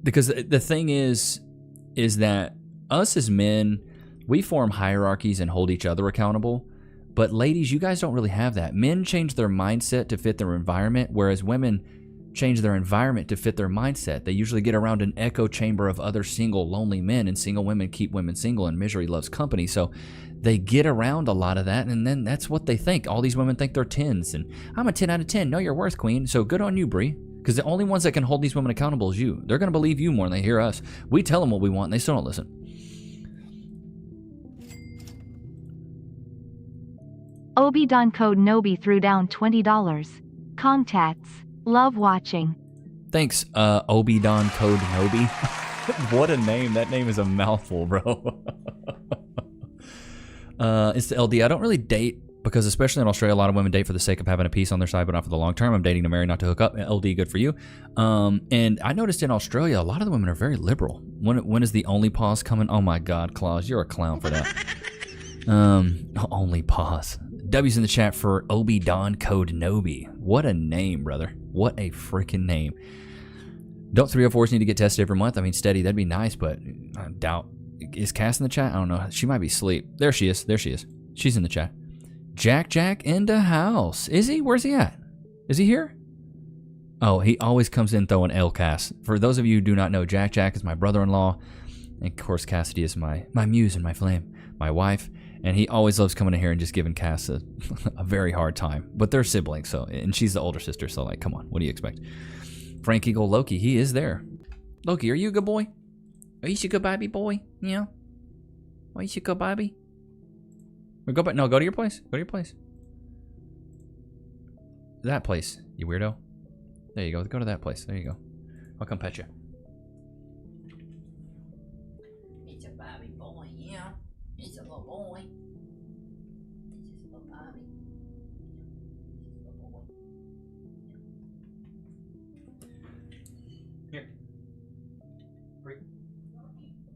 Because the thing is that us as men, we form hierarchies and hold each other accountable. But ladies, you guys don't really have that. Men change their mindset to fit their environment, whereas women change their environment to fit their mindset. They usually get around an echo chamber of other single, lonely men, and single women keep women single, and misery loves company. So they get around a lot of that, and then that's what they think. All these women think they're 10s, and I'm a 10 out of 10. Know your worth, queen. So good on you, Bree, because the only ones that can hold these women accountable is you. They're going to believe you more than they hear us. We tell them what we want, and they still don't listen. Obi Don Code Nobi threw down $20. Comtats. Love watching. Thanks, Obi Don Code Nobi. What a name. That name is a mouthful, bro. It's the LD. I don't really date because, especially in Australia, a lot of women date for the sake of having a piece on their side, but not for the long term. I'm dating to marry, not to hook up. LD, good for you. And I noticed in Australia, a lot of the women are very liberal. When is the only pause coming? Oh my God, Claus, you're a clown for that. Only pause. W's in the chat for Obi Don Code Nobi. What a name, brother. What a freaking name. Don't 304s need to get tested every month? I mean, steady, that'd be nice, but I doubt. Is Cass in the chat? I don't know. She might be asleep. There she is. There she is. She's in the chat. Jack in the house. Is he? Where's he at? Is he here? Oh, he always comes in throwing L Cass. For those of you who do not know, Jack is my brother-in-law. And of course, Cassidy is my muse and my flame, my wife. And he always loves coming in here and just giving Cass a very hard time. But they're siblings, so, and she's the older sister, so like, come on, what do you expect? Frank Eagle Loki, he is there. Loki, are you a good boy? Are you a good baby boy? Yeah. Are you a good baby? Or go back. No, go to your place. Go to your place. That place, you weirdo. There you go. Go to that place. There you go. I'll come pet you. It's a baby boy, yeah. It's a little boy. It's just a little baby. It's a little boy. Here.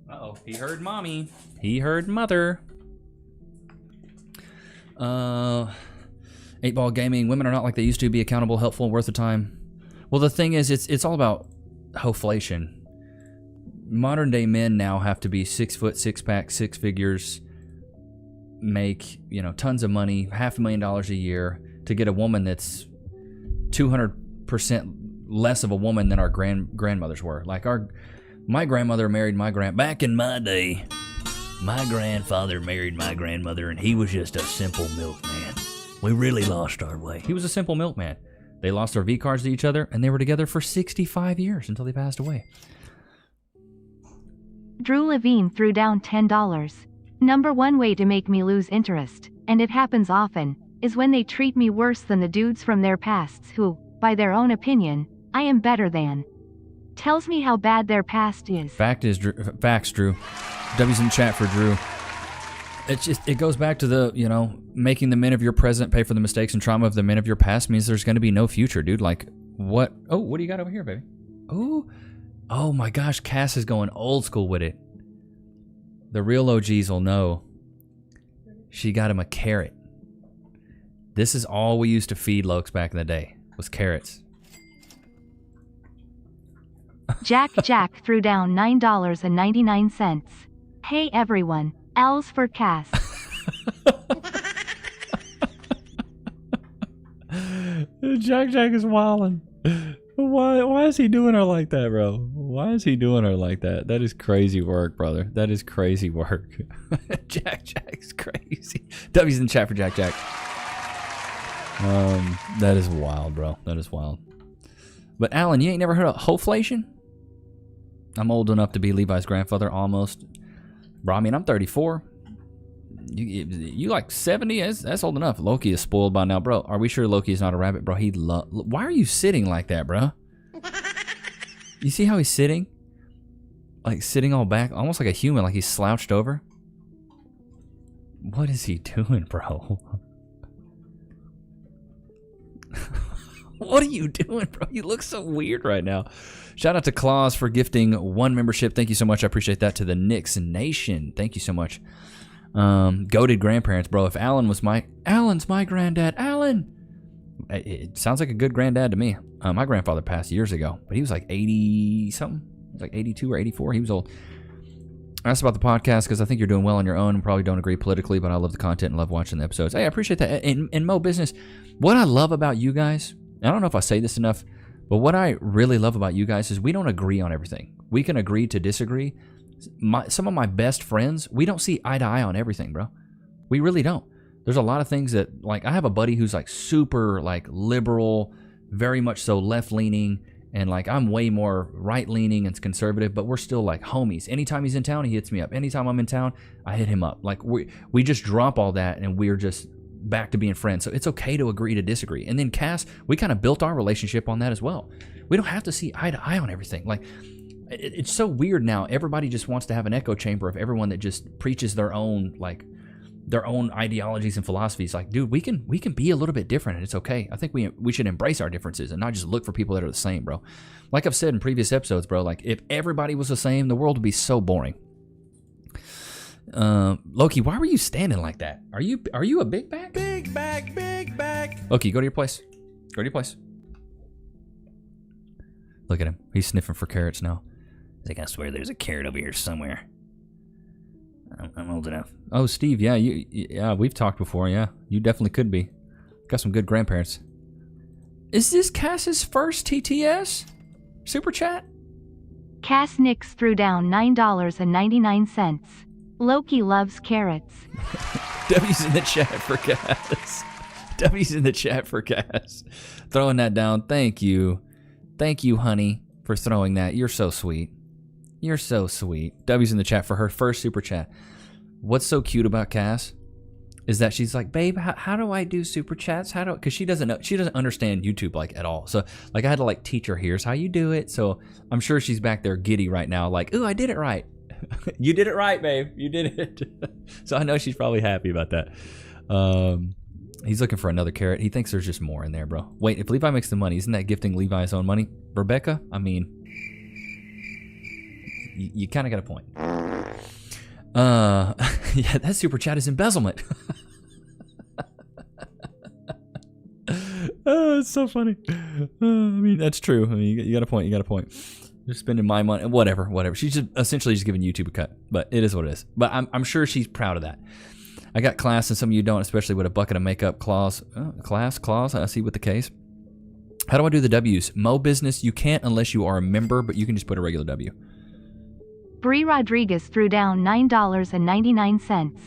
Uh-oh. He heard mommy. He heard mother. 8-ball gaming. Women are not like they used to. Be accountable, helpful, worth the time. Well, the thing is, it's all about hoflation. Modern day men now have to be 6 foot, 6-pack, 6 figures, make tons of money, $500,000 a year to get a woman that's 200% less of a woman than our grandmothers were. Like my grandmother married back in my day. My grandfather married my grandmother, and he was just a simple milkman. We really lost our way. He was a simple milkman. They lost their V cards to each other, and they were together for 65 years until they passed away. Drew Levine threw down $10. Number one way to make me lose interest, and it happens often, is when they treat me worse than the dudes from their pasts who, by their own opinion, I am better than. Tells me how bad their past is. Facts, Drew. W's in the chat for Drew. It goes back to the, making the men of your present pay for the mistakes and trauma of the men of your past means there's going to be no future, dude. Like, what? Oh, what do you got over here, baby? Oh my gosh, Cass is going old school with it. The real OGs will know. She got him a carrot. This is all we used to feed Lokes back in the day, was carrots. Jack threw down $9.99. Hey everyone, L's for Cass. Jack is wildin'. Why is he doing her like that, bro? Why is he doing her like that? That is crazy work, brother. That is crazy work. Jack's crazy. W's in the chat for Jack. That is wild, bro. That is wild. But Alan, you ain't never heard of hoflation? I'm old enough to be Levi's grandfather, almost. Bro, I mean, I'm 34. You like 70? That's old enough. Loki is spoiled by now, bro. Are we sure Loki is not a rabbit, bro? Why are you sitting like that, bro? You see how he's sitting? Like sitting all back, almost like a human, like he's slouched over. What is he doing, bro? What are you doing, bro? You look so weird right now. Shout out to Claus for gifting 1 membership. Thank you so much. I appreciate that. To the Nichs Nation. Thank you so much. Goated grandparents, bro. If Alan's my granddad. Alan! It sounds like a good granddad to me. My grandfather passed years ago, but he was like 80-something. He was like 82 or 84. He was old. I asked about the podcast because I think you're doing well on your own and probably don't agree politically, but I love the content and love watching the episodes. Hey, I appreciate that. In Mo Business, what I love about you guys, I don't know if I say this enough, but what I really love about you guys is we don't agree on everything. We can agree to disagree. Some of my best friends, we don't see eye to eye on everything, bro. We really don't. There's a lot of things that, like, I have a buddy who's like super like liberal, very much so left-leaning, and like I'm way more right-leaning and conservative, but we're still like homies. Anytime he's in town, he hits me up. Anytime I'm in town, I hit him up. Like we just drop all that and we're just back to being friends. So it's okay to agree to disagree. And then Cass, we kind of built our relationship on that as well. We don't have to see eye to eye on everything. Like, it's so weird now. Everybody just wants to have an echo chamber of everyone that just preaches their own ideologies and philosophies. Like, dude, we can be a little bit different, and it's okay. I think we should embrace our differences and not just look for people that are the same, bro. Like I've said in previous episodes, bro, like if everybody was the same, the world would be so boring. Loki, why were you standing like that? Are you a big back? Big back. Loki, go to your place. Go to your place. Look at him. He's sniffing for carrots now. He's like, I swear there's a carrot over here somewhere. I'm old enough. Oh, Steve, yeah, we've talked before, yeah. You definitely could be. Got some good grandparents. Is this Cass's first TTS? Super chat? Cass Nichs threw down $9.99. Loki loves carrots. W's in the chat for Cass. W's in the chat for Cass. Throwing that down. Thank you. Thank you, honey, for throwing that. You're so sweet. You're so sweet. W's in the chat for her first super chat. What's so cute about Cass is that she's like, babe, how do I do super chats? Because she doesn't know, she doesn't understand YouTube like at all. So like I had to like teach her, here's how you do it. So I'm sure she's back there giddy right now, like, ooh, I did it right. You did it right, babe. You did it. So I know she's probably happy about that. He's looking for another carrot. He thinks there's just more in there, bro. Wait, if Levi makes the money, isn't that gifting Levi his own money? Rebecca, I mean, you kind of got a point. Yeah, that super chat is embezzlement. Oh, it's so funny. I mean, that's true. I mean, you got a point. You got a point. Just spending my money, whatever. She's just essentially just giving YouTube a cut, but it is what it is. But I'm sure she's proud of that. I got class, and some of you don't, especially with a bucket of makeup. Claws. I see with the case. How do I do the W's? Mo Business, you can't unless you are a member, but you can just put a regular W. Bree Rodriguez threw down $9.99.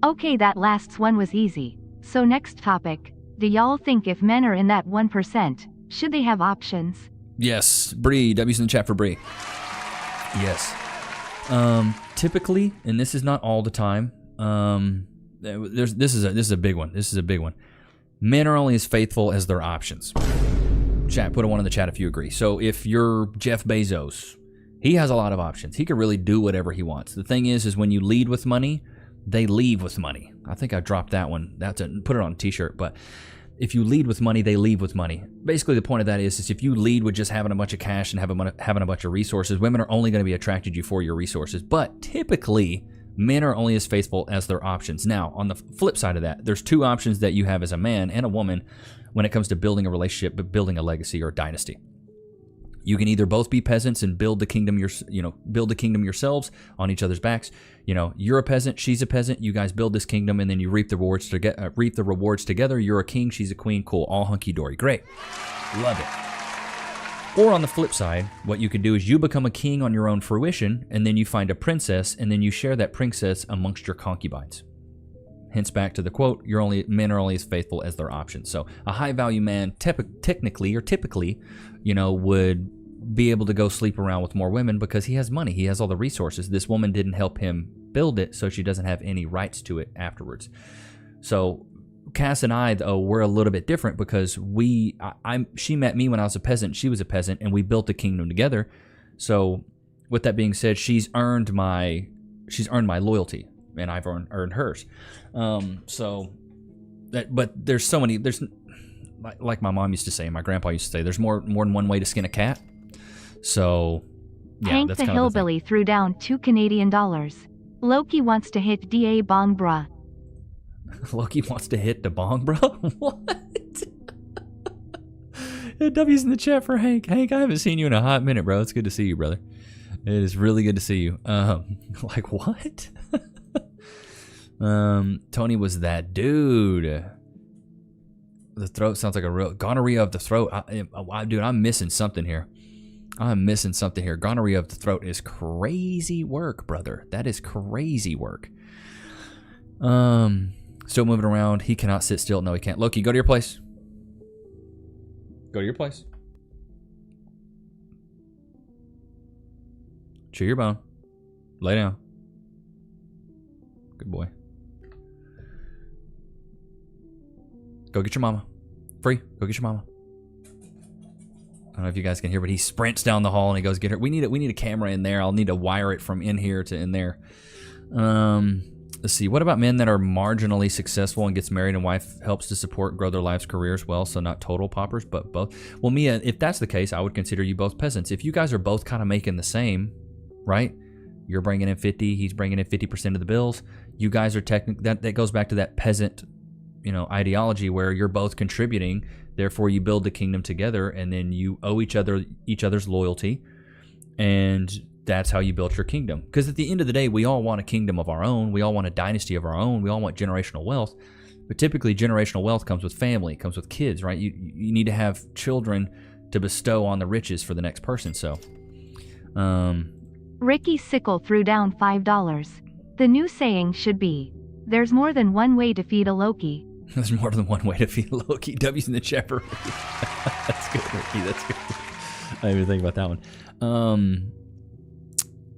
Okay, that last one was easy. So next topic. Do y'all think if men are in that 1%, should they have options? Yes. Bree, W's in the chat for Bree. Yes. Typically, and this is not all the time, this is a big one. This is a big one. Men are only as faithful as their options. Chat, put a 1 in the chat if you agree. So if you're Jeff Bezos, he has a lot of options. He can really do whatever he wants. The thing is when you lead with money, they leave with money. I think I dropped that one. Put it on a t-shirt. But if you lead with money, they leave with money. Basically, the point of that is if you lead with just having a bunch of cash and having a bunch of resources, women are only going to be attracted to you for your resources. But typically, Men are only as faithful as their options. Now, on the flip side of that, there's two options that you have as a man and a woman when it comes to building a relationship, but building a legacy or a dynasty. You can either both be peasants and build the kingdom, build the kingdom yourselves on each other's backs. You're a peasant, she's a peasant. You guys build this kingdom, and then you reap the rewards together. You're a king, she's a queen. Cool, all hunky dory. Great, love it. Or on the flip side, what you could do is you become a king on your own fruition, and then you find a princess, and then you share that princess amongst your concubines. Hence back to the quote, men are only as faithful as their options. So a high-value man typically, would be able to go sleep around with more women because he has money. He has all the resources. This woman didn't help him build it, so she doesn't have any rights to it afterwards. So Cass and I, though, we're a little bit different because she met me when I was a peasant. She was a peasant, and we built the kingdom together. So, with that being said, she's earned my loyalty, and I've earned hers. But there's so many. There's like my mom used to say, my grandpa used to say, there's more than one way to skin a cat. So, yeah, Hank that's the kind of hillbilly threw down $2 Canadian. Loki wants to hit Da Bong Bruh. Loki wants to hit the bong, bro? What? W's in the chat for Hank. Hank, I haven't seen you in a hot minute, bro. It's good to see you, brother. It is really good to see you. Like what? Tony was that dude. The throat sounds like a real gonorrhea of the throat. Dude, I'm missing something here. Gonorrhea of the throat is crazy work, brother. That is crazy work. Still moving around. He cannot sit still. No, he can't. Loki, go to your place. Go to your place. Chew your bone. Lay down. Good boy. Go get your mama. Free. Go get your mama. I don't know if you guys can hear, but he sprints down the hall and he goes get her. We need a camera in there. I'll need to wire it from in here to in there. Let's see. What about men that are marginally successful and gets married and wife helps to support, grow their lives, careers well? So not total paupers, but both. Well, Mia, if that's the case, I would consider you both peasants. If you guys are both kind of making the same, right? You're bringing in 50, he's bringing in 50% of the bills. You guys are that goes back to that peasant, ideology where you're both contributing. Therefore, you build the kingdom together, and then you owe each other's loyalty, and that's how you built your kingdom. Because at the end of the day, we all want a kingdom of our own. We all want a dynasty of our own. We all want generational wealth. But typically, generational wealth comes with family, comes with kids, right? You need to have children to bestow on the riches for the next person. So, Ricky Sickle threw down $5. The new saying should be, "There's more than one way to feed a Loki." There's more than one way to feed a Loki. W's in the chat for Ricky. That's good, Ricky. That's good. I didn't even think about that one.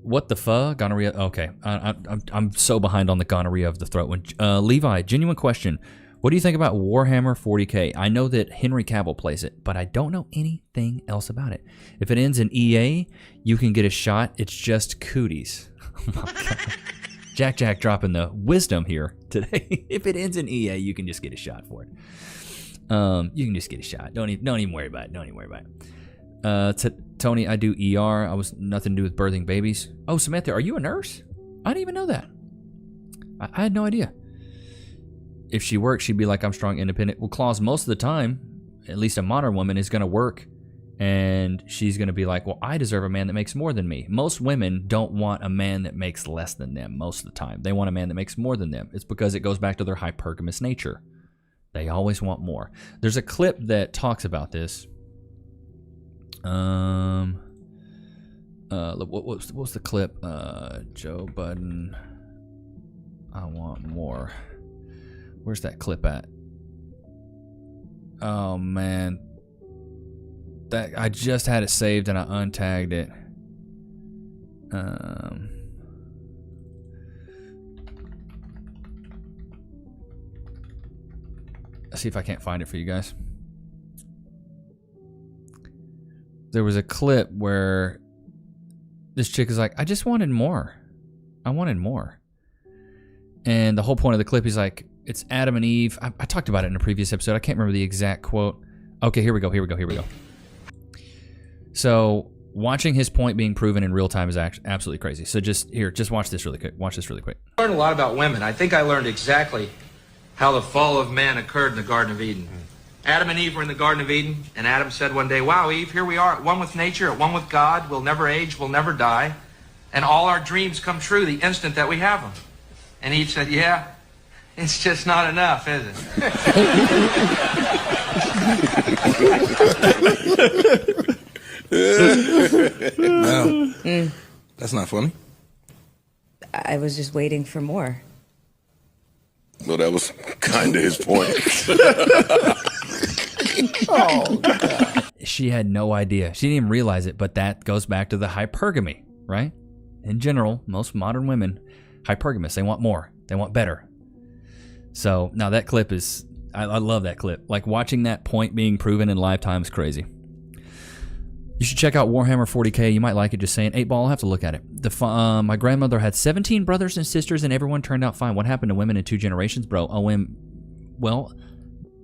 What the fuck? Gonorrhea. Okay. I'm so behind on the gonorrhea of the throat one. Levi, genuine question. What do you think about Warhammer 40K? I know that Henry Cavill plays it, but I don't know anything else about it. If it ends in EA, you can get a shot. It's just cooties. Oh my God. Jack dropping the wisdom here today. If it ends in EA, you can just get a shot for it. You can just get a shot. Don't even worry about it. Tony, I do ER. I was nothing to do with birthing babies. Oh, Samantha, are you a nurse? I didn't even know that. I had no idea. If she works, she'd be like, I'm strong, independent. Well, Claus, most of the time, at least a modern woman, is going to work. And she's going to be like, well, I deserve a man that makes more than me. Most women don't want a man that makes less than them most of the time. They want a man that makes more than them. It's because it goes back to their hypergamous nature. They always want more. There's a clip that talks about this. What's the clip? Joe Budden. I want more. Where's that clip at? Oh, man. That I just had it saved and I untagged it. Let's see if I can't find it for you guys. There was a clip where this chick is like, I just wanted more. I wanted more. And the whole point of the clip, he's like, it's Adam and Eve. I talked about it in a previous episode. I can't remember the exact quote. Okay, here we go. So watching his point being proven in real time is absolutely crazy. So just watch this really quick. I learned a lot about women. I think I learned exactly how the fall of man occurred in the Garden of Eden. Adam and Eve were in the Garden of Eden, and Adam said one day, wow, Eve, here we are at one with nature, at one with God. We'll never age, we'll never die. And all our dreams come true the instant that we have them. And Eve said, yeah, it's just not enough, is it? No, that's not funny. I was just waiting for more. Well, that was kind of his point. Oh, God. She had no idea. She didn't even realize it, but that goes back to the hypergamy, right? In general, most modern women, hypergamous. They want more. They want better. So now that clip is, I love that clip. Like watching that point being proven in live time is crazy. You should check out Warhammer 40K. You might like it. Just saying. 8-Ball, I'll have to look at it. My grandmother had 17 brothers and sisters, and everyone turned out fine. What happened to women in 2 generations, bro? Well,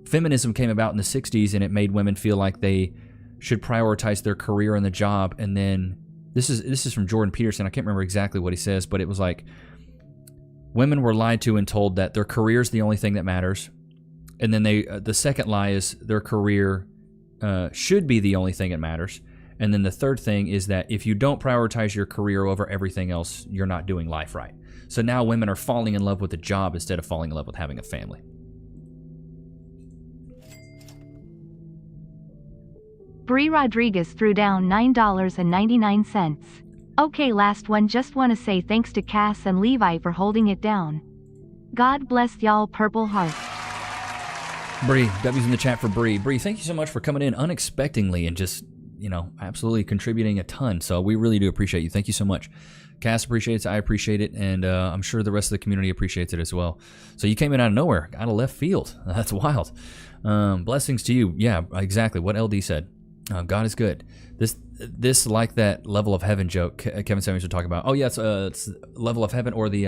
feminism came about in the 60s, and it made women feel like they should prioritize their career and the job. And then this is from Jordan Peterson. I can't remember exactly what he says, but it was like women were lied to and told that their career is the only thing that matters. And then the second lie is their career should be the only thing that matters. And then the third thing is that if you don't prioritize your career over everything else, you're not doing life right. So now women are falling in love with a job instead of falling in love with having a family. Bree Rodriguez threw down $9.99. Okay, last one. Just want to say thanks to Cass and Levi for holding it down. God bless y'all, Purple Heart. Bree, W's in the chat for Bree. Bree, thank you so much for coming in unexpectedly and just, absolutely contributing a ton. So we really do appreciate you. Thank you so much. Cass appreciates it. I appreciate it. And I'm sure the rest of the community appreciates it as well. So you came in out of nowhere, out of left field. That's wild. Blessings to you. Yeah, exactly what LD said. God is good. This like that level of heaven joke Kevin Samuels would talk about. Oh yeah, it's level of heaven or the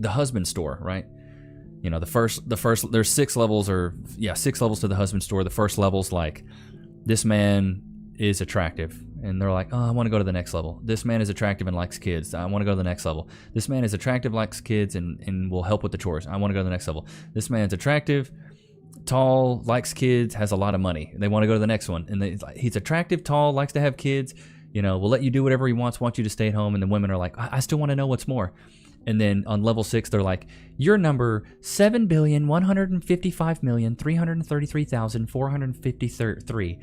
husband store, right? The first there's 6 levels 6 levels to the husband store. The first level's like, this man is attractive, and they're like, oh, I want to go to the next level. This man is attractive and likes kids. I want to go to the next level. This man is attractive, likes kids, and will help with the chores. I want to go to the next level. This man's attractive, tall, likes kids, has a lot of money. They want to go to the next one. And he's attractive, tall, likes to have kids, will let you do whatever he wants you to stay at home. And the women are like, I still want to know what's more. And then on level 6, they're like, you're number 7,155,333,453.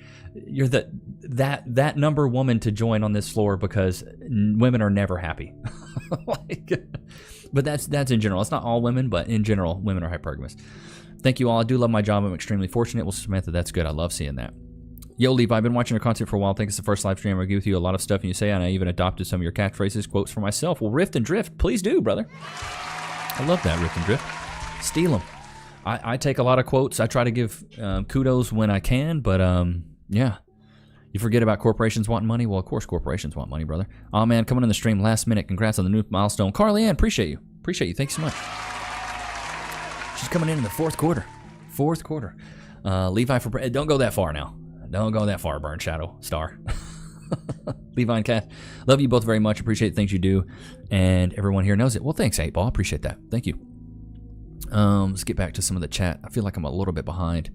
You're that number woman to join on this floor because women are never happy. But that's in general. It's not all women, but in general, women are hypergamous. Thank you all. I do love my job. I'm extremely fortunate. Well, Samantha, that's good. I love seeing that. Yo, Levi, I've been watching your content for a while. I think it's the first live stream I agree with you. A lot of stuff you say, and I even adopted some of your catchphrases, quotes for myself. Well, rift and drift. Please do, brother. I love that, rift and drift. Steal them. I take a lot of quotes. I try to give kudos when I can, but yeah. You forget about corporations wanting money? Well, of course corporations want money, brother. Oh, man, coming in the stream last minute. Congrats on the new milestone. Carly Ann, appreciate you. Appreciate you. Thanks so much. She's coming in the fourth quarter. Levi for... Don't go that far now. Don't go that far, Burn Shadow Star. Levi and Cass, love you both very much. Appreciate the things you do. And everyone here knows it. Well, thanks, 8-Ball. Appreciate that. Thank you. Let's get back to some of the chat. I feel like I'm a little bit behind.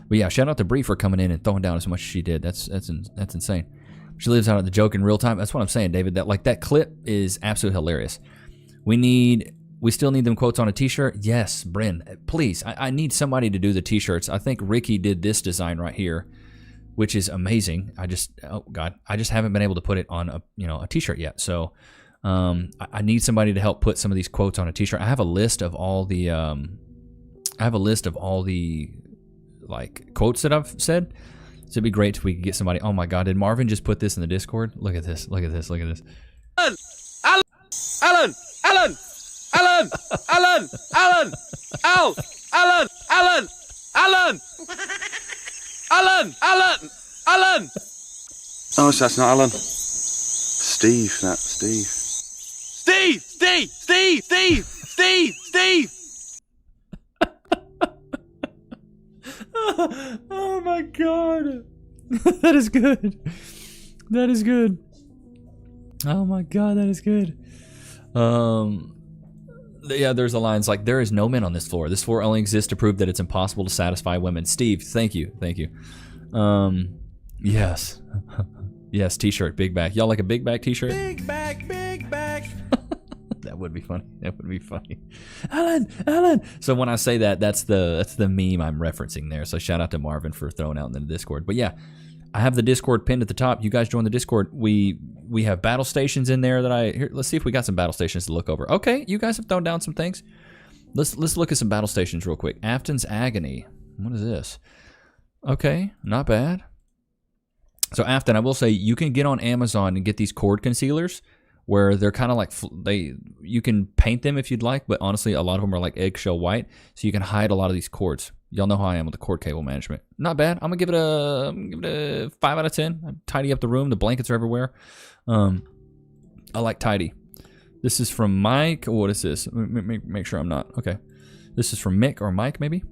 But yeah, shout out to Bree for coming in and throwing down as much as she did. That's insane. She lives out of the joke in real time. That's what I'm saying, David. That clip is absolutely hilarious. We still need them quotes on a t-shirt. Yes, Bryn, please. I need somebody to do the t-shirts. I think Ricky did this design right here, which is amazing. I just haven't been able to put it on a t-shirt yet. So I need somebody to help put some of these quotes on a t-shirt. I have a list of all the like quotes that I've said. So it'd be great if we could get somebody. Oh my God, did Marvin just put this in the Discord? Look at this. Look at this. Look at this. Alan! Oh, so that's not Alan. Steve. Steve! Oh my God. That is good. Oh my god, that is good. Yeah, there's a line. It's like, there is no men on this floor. This floor only exists to prove that it's impossible to satisfy women. Steve, thank you. Yes. Yes, t-shirt, big back. Y'all like a big back t-shirt? Big back. That would be funny. Alan. So when I say that, that's the meme I'm referencing there. So shout out to Marvin for throwing out in the Discord. But yeah, I have the Discord pinned at the top. You guys join the Discord. We have battle stations in there here, let's see if we got some battle stations to look over. Okay, you guys have thrown down some things. Let's look at some battle stations real quick. Afton's Agony. What is this? Okay, not bad. So Afton, I will say you can get on Amazon and get these cord concealers where they're kind of like you can paint them if you'd like, but honestly a lot of them are like eggshell white, so you can hide a lot of these cords. Y'all know how I am with the cord cable management. Not bad. I'm gonna give it a 5 out of 10. I tidy up the room. The blankets are everywhere. I like tidy. This is from Mike. What is this? Make sure I'm not okay. This is from Mick or Mike maybe.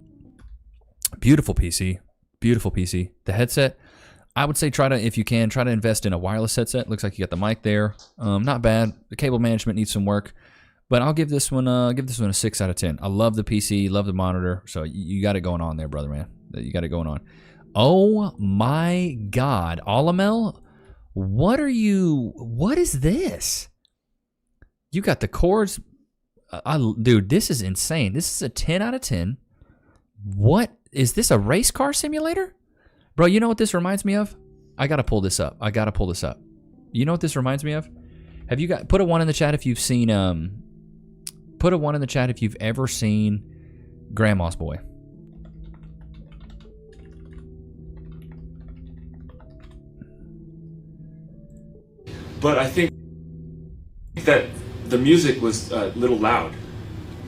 Beautiful PC. The headset, I would say if you can, try to invest in a wireless headset. Looks like you got the mic there. Not bad. The cable management needs some work, but I'll give this one a 6 out of 10. I love the PC, love the monitor. So you got it going on there, brother man. You got it going on. Oh my God, Alamel, what is this? You got the cords. Dude, this is insane. This is a 10 out of 10. What is this? A race car simulator? Bro, you know what this reminds me of? I gotta pull this up. You know what this reminds me of? Have you put a 1 in the chat if you've seen put a 1 in the chat if you've ever seen Grandma's Boy. But I think that the music was a little loud.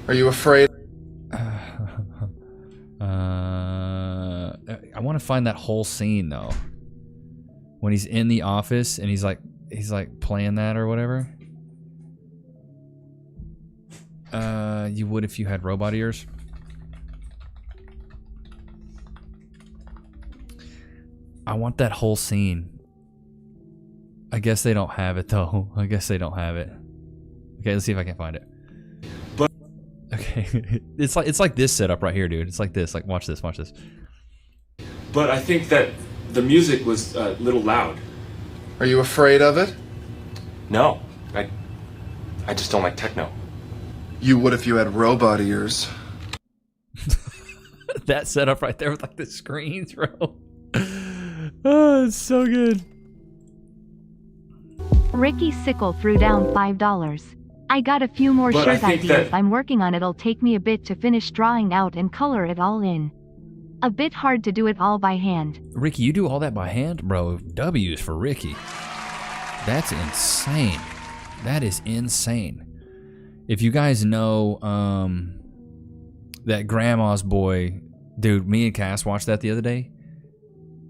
Are you afraid? I want to find that whole scene though. When he's in the office and he's like playing that or whatever. You would if you had robot ears. I want that whole scene. I guess they don't have it though. Okay, let's see if I can find it. But okay, it's like this setup right here, dude. It's like this. Like watch this. But I think that the music was a little loud. Are you afraid of it? No, I just don't like techno. You would if you had robot ears. That setup right there with like the screens, bro. Oh, it's so good. Ricky Sickle threw down $5. I got a few more But shirt I think ideas that- I'm working on. It'll take me a bit to finish drawing out and color it all in. A bit hard to do it all by hand. Ricky, you do all that by hand? Bro, W's for Ricky. That's insane. That is insane. If you guys know that Grandma's Boy, dude, me and Cass watched that the other day.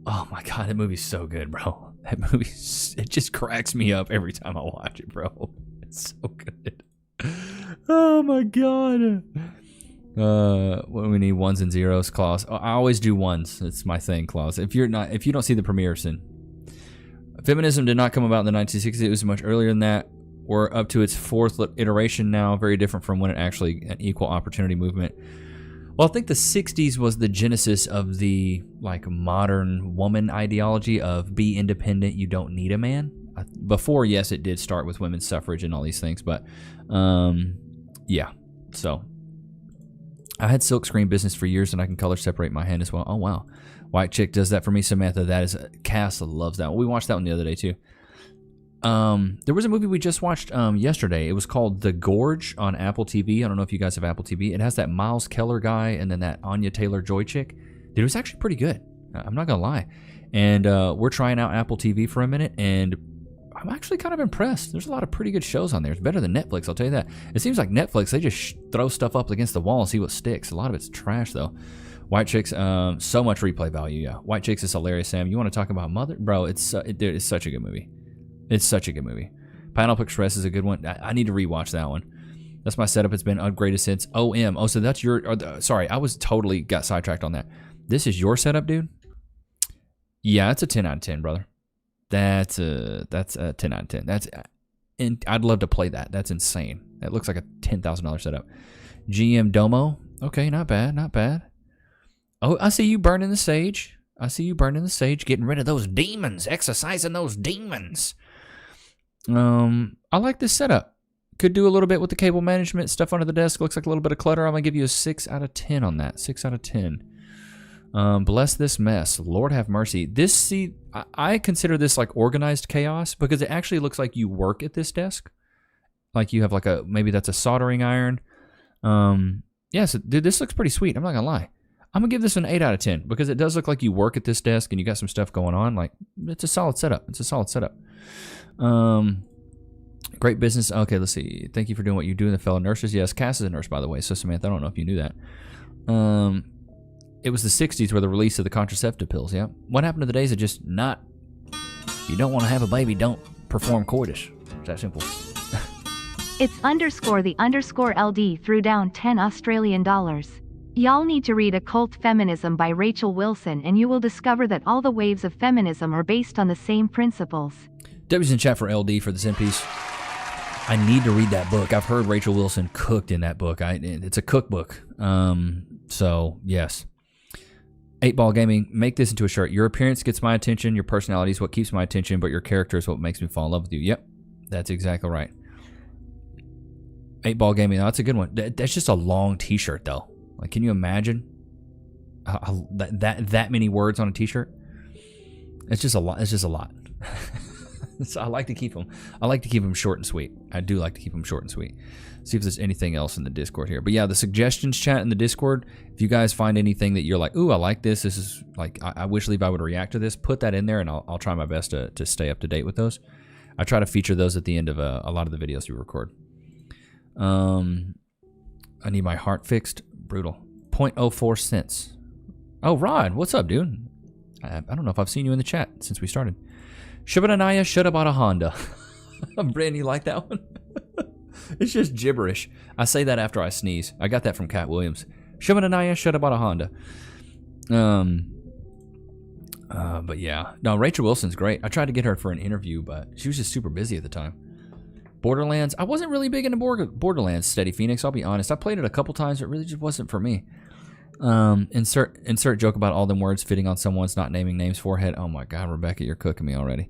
Oh my God, that movie's so good, bro. That movie, it just cracks me up every time I watch it, bro. It's so good. Oh my God. When we need 1s and 0s, Claus. I always do 1s. It's my thing, Claus. If you don't see the premieres, then feminism did not come about in the 1960s. It was much earlier than that. We're up to its 4th iteration now. Very different from when it actually an equal opportunity movement. Well, I think the 60s was the genesis of the like modern woman ideology of be independent. You don't need a man. Before, yes, it did start with women's suffrage and all these things, but yeah. So I had silkscreen business for years, and I can color separate my hand as well. Oh wow, White Chick does that for me. Samantha, that is Cass loves that one. We watched that one the other day too. There was a movie we just watched yesterday. It was called The Gorge on Apple TV. I don't know if you guys have Apple TV. It has that Miles Keller guy and then that Anya Taylor-Joy chick. Dude, it was actually pretty good. I'm not gonna lie. And we're trying out Apple TV for a minute, and I'm actually kind of impressed. There's a lot of pretty good shows on there. It's better than Netflix, I'll tell you that. It seems like Netflix, they just throw stuff up against the wall and see what sticks. A lot of it's trash, though. White Chicks, so much replay value, yeah. White Chicks is hilarious, Sam. You want to talk about Mother? Bro, dude, it's such a good movie. It's such a good movie. Pineapple Express is a good one. I need to rewatch that one. That's my setup. It's been upgraded since OM. Oh, so that's your... sorry, I was totally got sidetracked on that. This is your setup, dude? Yeah, it's a 10 out of 10, brother. That's a 10 out of 10. and I'd love to play that. That's insane. That looks like a $10,000 setup. GM Domo. Okay, not bad, not bad. Oh, I see you burning the sage. I see you burning the sage, getting rid of those demons, exercising those demons. I like this setup. Could do a little bit with the cable management stuff under the desk. Looks like a little bit of clutter. I'm gonna give you a 6 out of 10 on that. 6 out of 10. Bless this mess. Lord have mercy. I consider this like organized chaos because it actually looks like you work at this desk. Like you have like maybe that's a soldering iron. So dude, this looks pretty sweet. I'm not gonna lie. I'm gonna give this an 8 out of 10 because it does look like you work at this desk and you got some stuff going on. Like it's a solid setup. It's a solid setup. Great business. Okay, let's see. Thank you for doing what you do, the fellow nurses. Yes, Cass is a nurse, by the way. So Samantha, I don't know if you knew that. It was the 60s where the release of the contraceptive pills. Yeah. What happened to the days of just not? You don't want to have a baby, don't perform coitus. It's that simple. It's _the_LD threw down 10 Australian dollars. Y'all need to read Occult Feminism by Rachel Wilson and you will discover that all the waves of feminism are based on the same principles. W's in chat for LD for the Zen piece. I need to read that book. I've heard Rachel Wilson cooked in that book. It's a cookbook. So, yes. 8-Ball Gaming, make this into a shirt. Your appearance gets my attention. Your personality is what keeps my attention, but your character is what makes me fall in love with you. Yep, that's exactly right. 8-Ball Gaming, that's a good one. That's just a long t-shirt, though. Like, can you imagine that many words on a t-shirt? It's just a lot. It's just a lot. So I like to keep them. I like to keep them short and sweet. I do like to keep them short and sweet. See if there's anything else in the Discord here. But yeah, the suggestions chat in the Discord. If you guys find anything that you're like, ooh, I like this. This is like, I wish Levi would react to this. Put that in there, and I'll try my best to stay up to date with those. I try to feature those at the end of a lot of the videos we record. I need my heart fixed. Brutal. 0.04 cents. Oh, Rod, what's up, dude? I don't know if I've seen you in the chat since we started. Shibananaya should have bought a Honda. Brandon, you like that one? It's just gibberish. I say that after I sneeze. I got that from Cat Williams. Shibananaya should have bought a Honda. But yeah. No, Rachel Wilson's great. I tried to get her for an interview, but she was just super busy at the time. Borderlands. I wasn't really big into Borderlands, Steady Phoenix, I'll be honest. I played it a couple times, but it really just wasn't for me. Insert joke about all them words fitting on someone's not naming names forehead. Oh my God, Rebecca, you're cooking me already.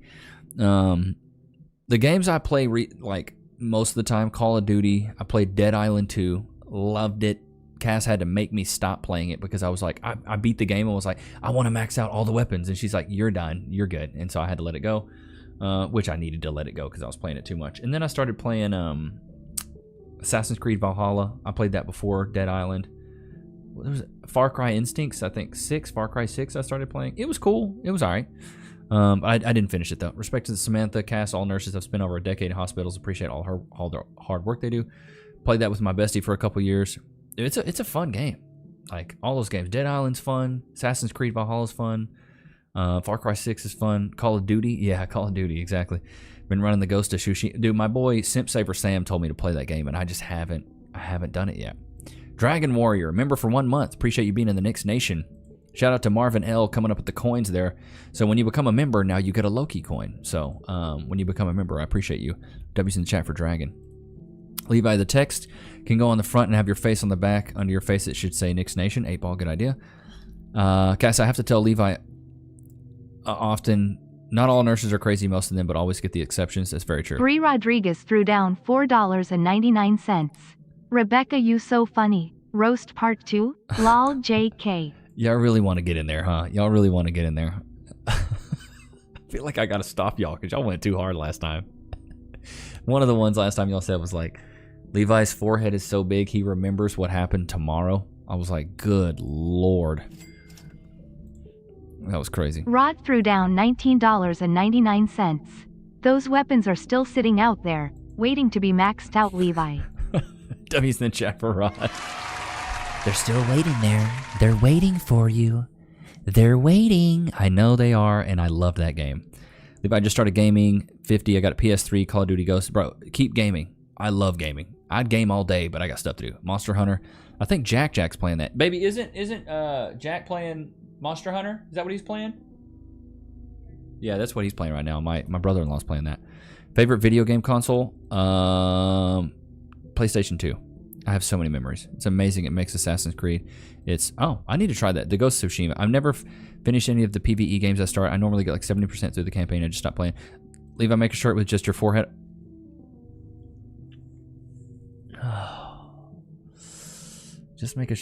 The games I play like most of the time, Call of Duty. I played Dead Island 2, loved it. Cass had to make me stop playing it because I was like, I beat the game and was like, I want to max out all the weapons, and she's like, you're done, you're good, and so I had to let it go, which I needed to let it go because I was playing it too much. And then I started playing Assassin's Creed Valhalla. I played that before Dead Island. There was Far Cry Instincts, I think Far Cry 6 I started playing. It was cool. It was all right. I didn't finish it, though. Respect to Samantha, Cass, all nurses have spent over a decade in hospitals. Appreciate all their hard work they do. Played that with my bestie for a couple years. It's a fun game. Like, all those games. Dead Island's fun. Assassin's Creed Valhalla's fun. Far Cry 6 is fun. Call of Duty? Yeah, Call of Duty, exactly. Been running the Ghost of Tsushima. Dude, my boy Simp Saver Sam told me to play that game, and I just haven't done it yet. Dragon Warrior, member for 1 month. Appreciate you being in the Nichs Nation. Shout out to Marvin L. coming up with the coins there. So when you become a member, now you get a Loki coin. So when you become a member, I appreciate you. W's in the chat for Dragon. Levi, the text can go on the front and have your face on the back. Under your face, it should say Nichs Nation. 8-Ball, good idea. Cass, I have to tell Levi often, not all nurses are crazy, most of them, but always get the exceptions. That's very true. Bree Rodriguez threw down $4.99. Rebecca, you so funny. Roast part 2? Lol JK. Y'all really want to get in there, huh? Y'all really want to get in there. I feel like I got to stop y'all because y'all went too hard last time. One of the ones last time y'all said was like, Levi's forehead is so big he remembers what happened tomorrow. I was like, good Lord. That was crazy. Rod threw down $19.99. Those weapons are still sitting out there, waiting to be maxed out, Levi. W's in the chat for Rod. They're still waiting there. They're waiting for you. They're waiting. I know they are, and I love that game. Levi just started gaming. 50. I got a PS3, Call of Duty Ghosts. Bro, keep gaming. I love gaming. I'd game all day, but I got stuff to do. Monster Hunter. I think Jack's playing that. Baby, isn't Jack playing Monster Hunter? Is that what he's playing? Yeah, that's what he's playing right now. My brother-in-law's playing that. Favorite video game console? PlayStation 2. I have so many memories. It's amazing. It makes Assassin's Creed. I need to try that. The Ghost of Tsushima. I've never finished any of the PvE games I start. I normally get like 70% through the campaign and just stop playing. Levi, make a shirt with just your forehead. Just make oh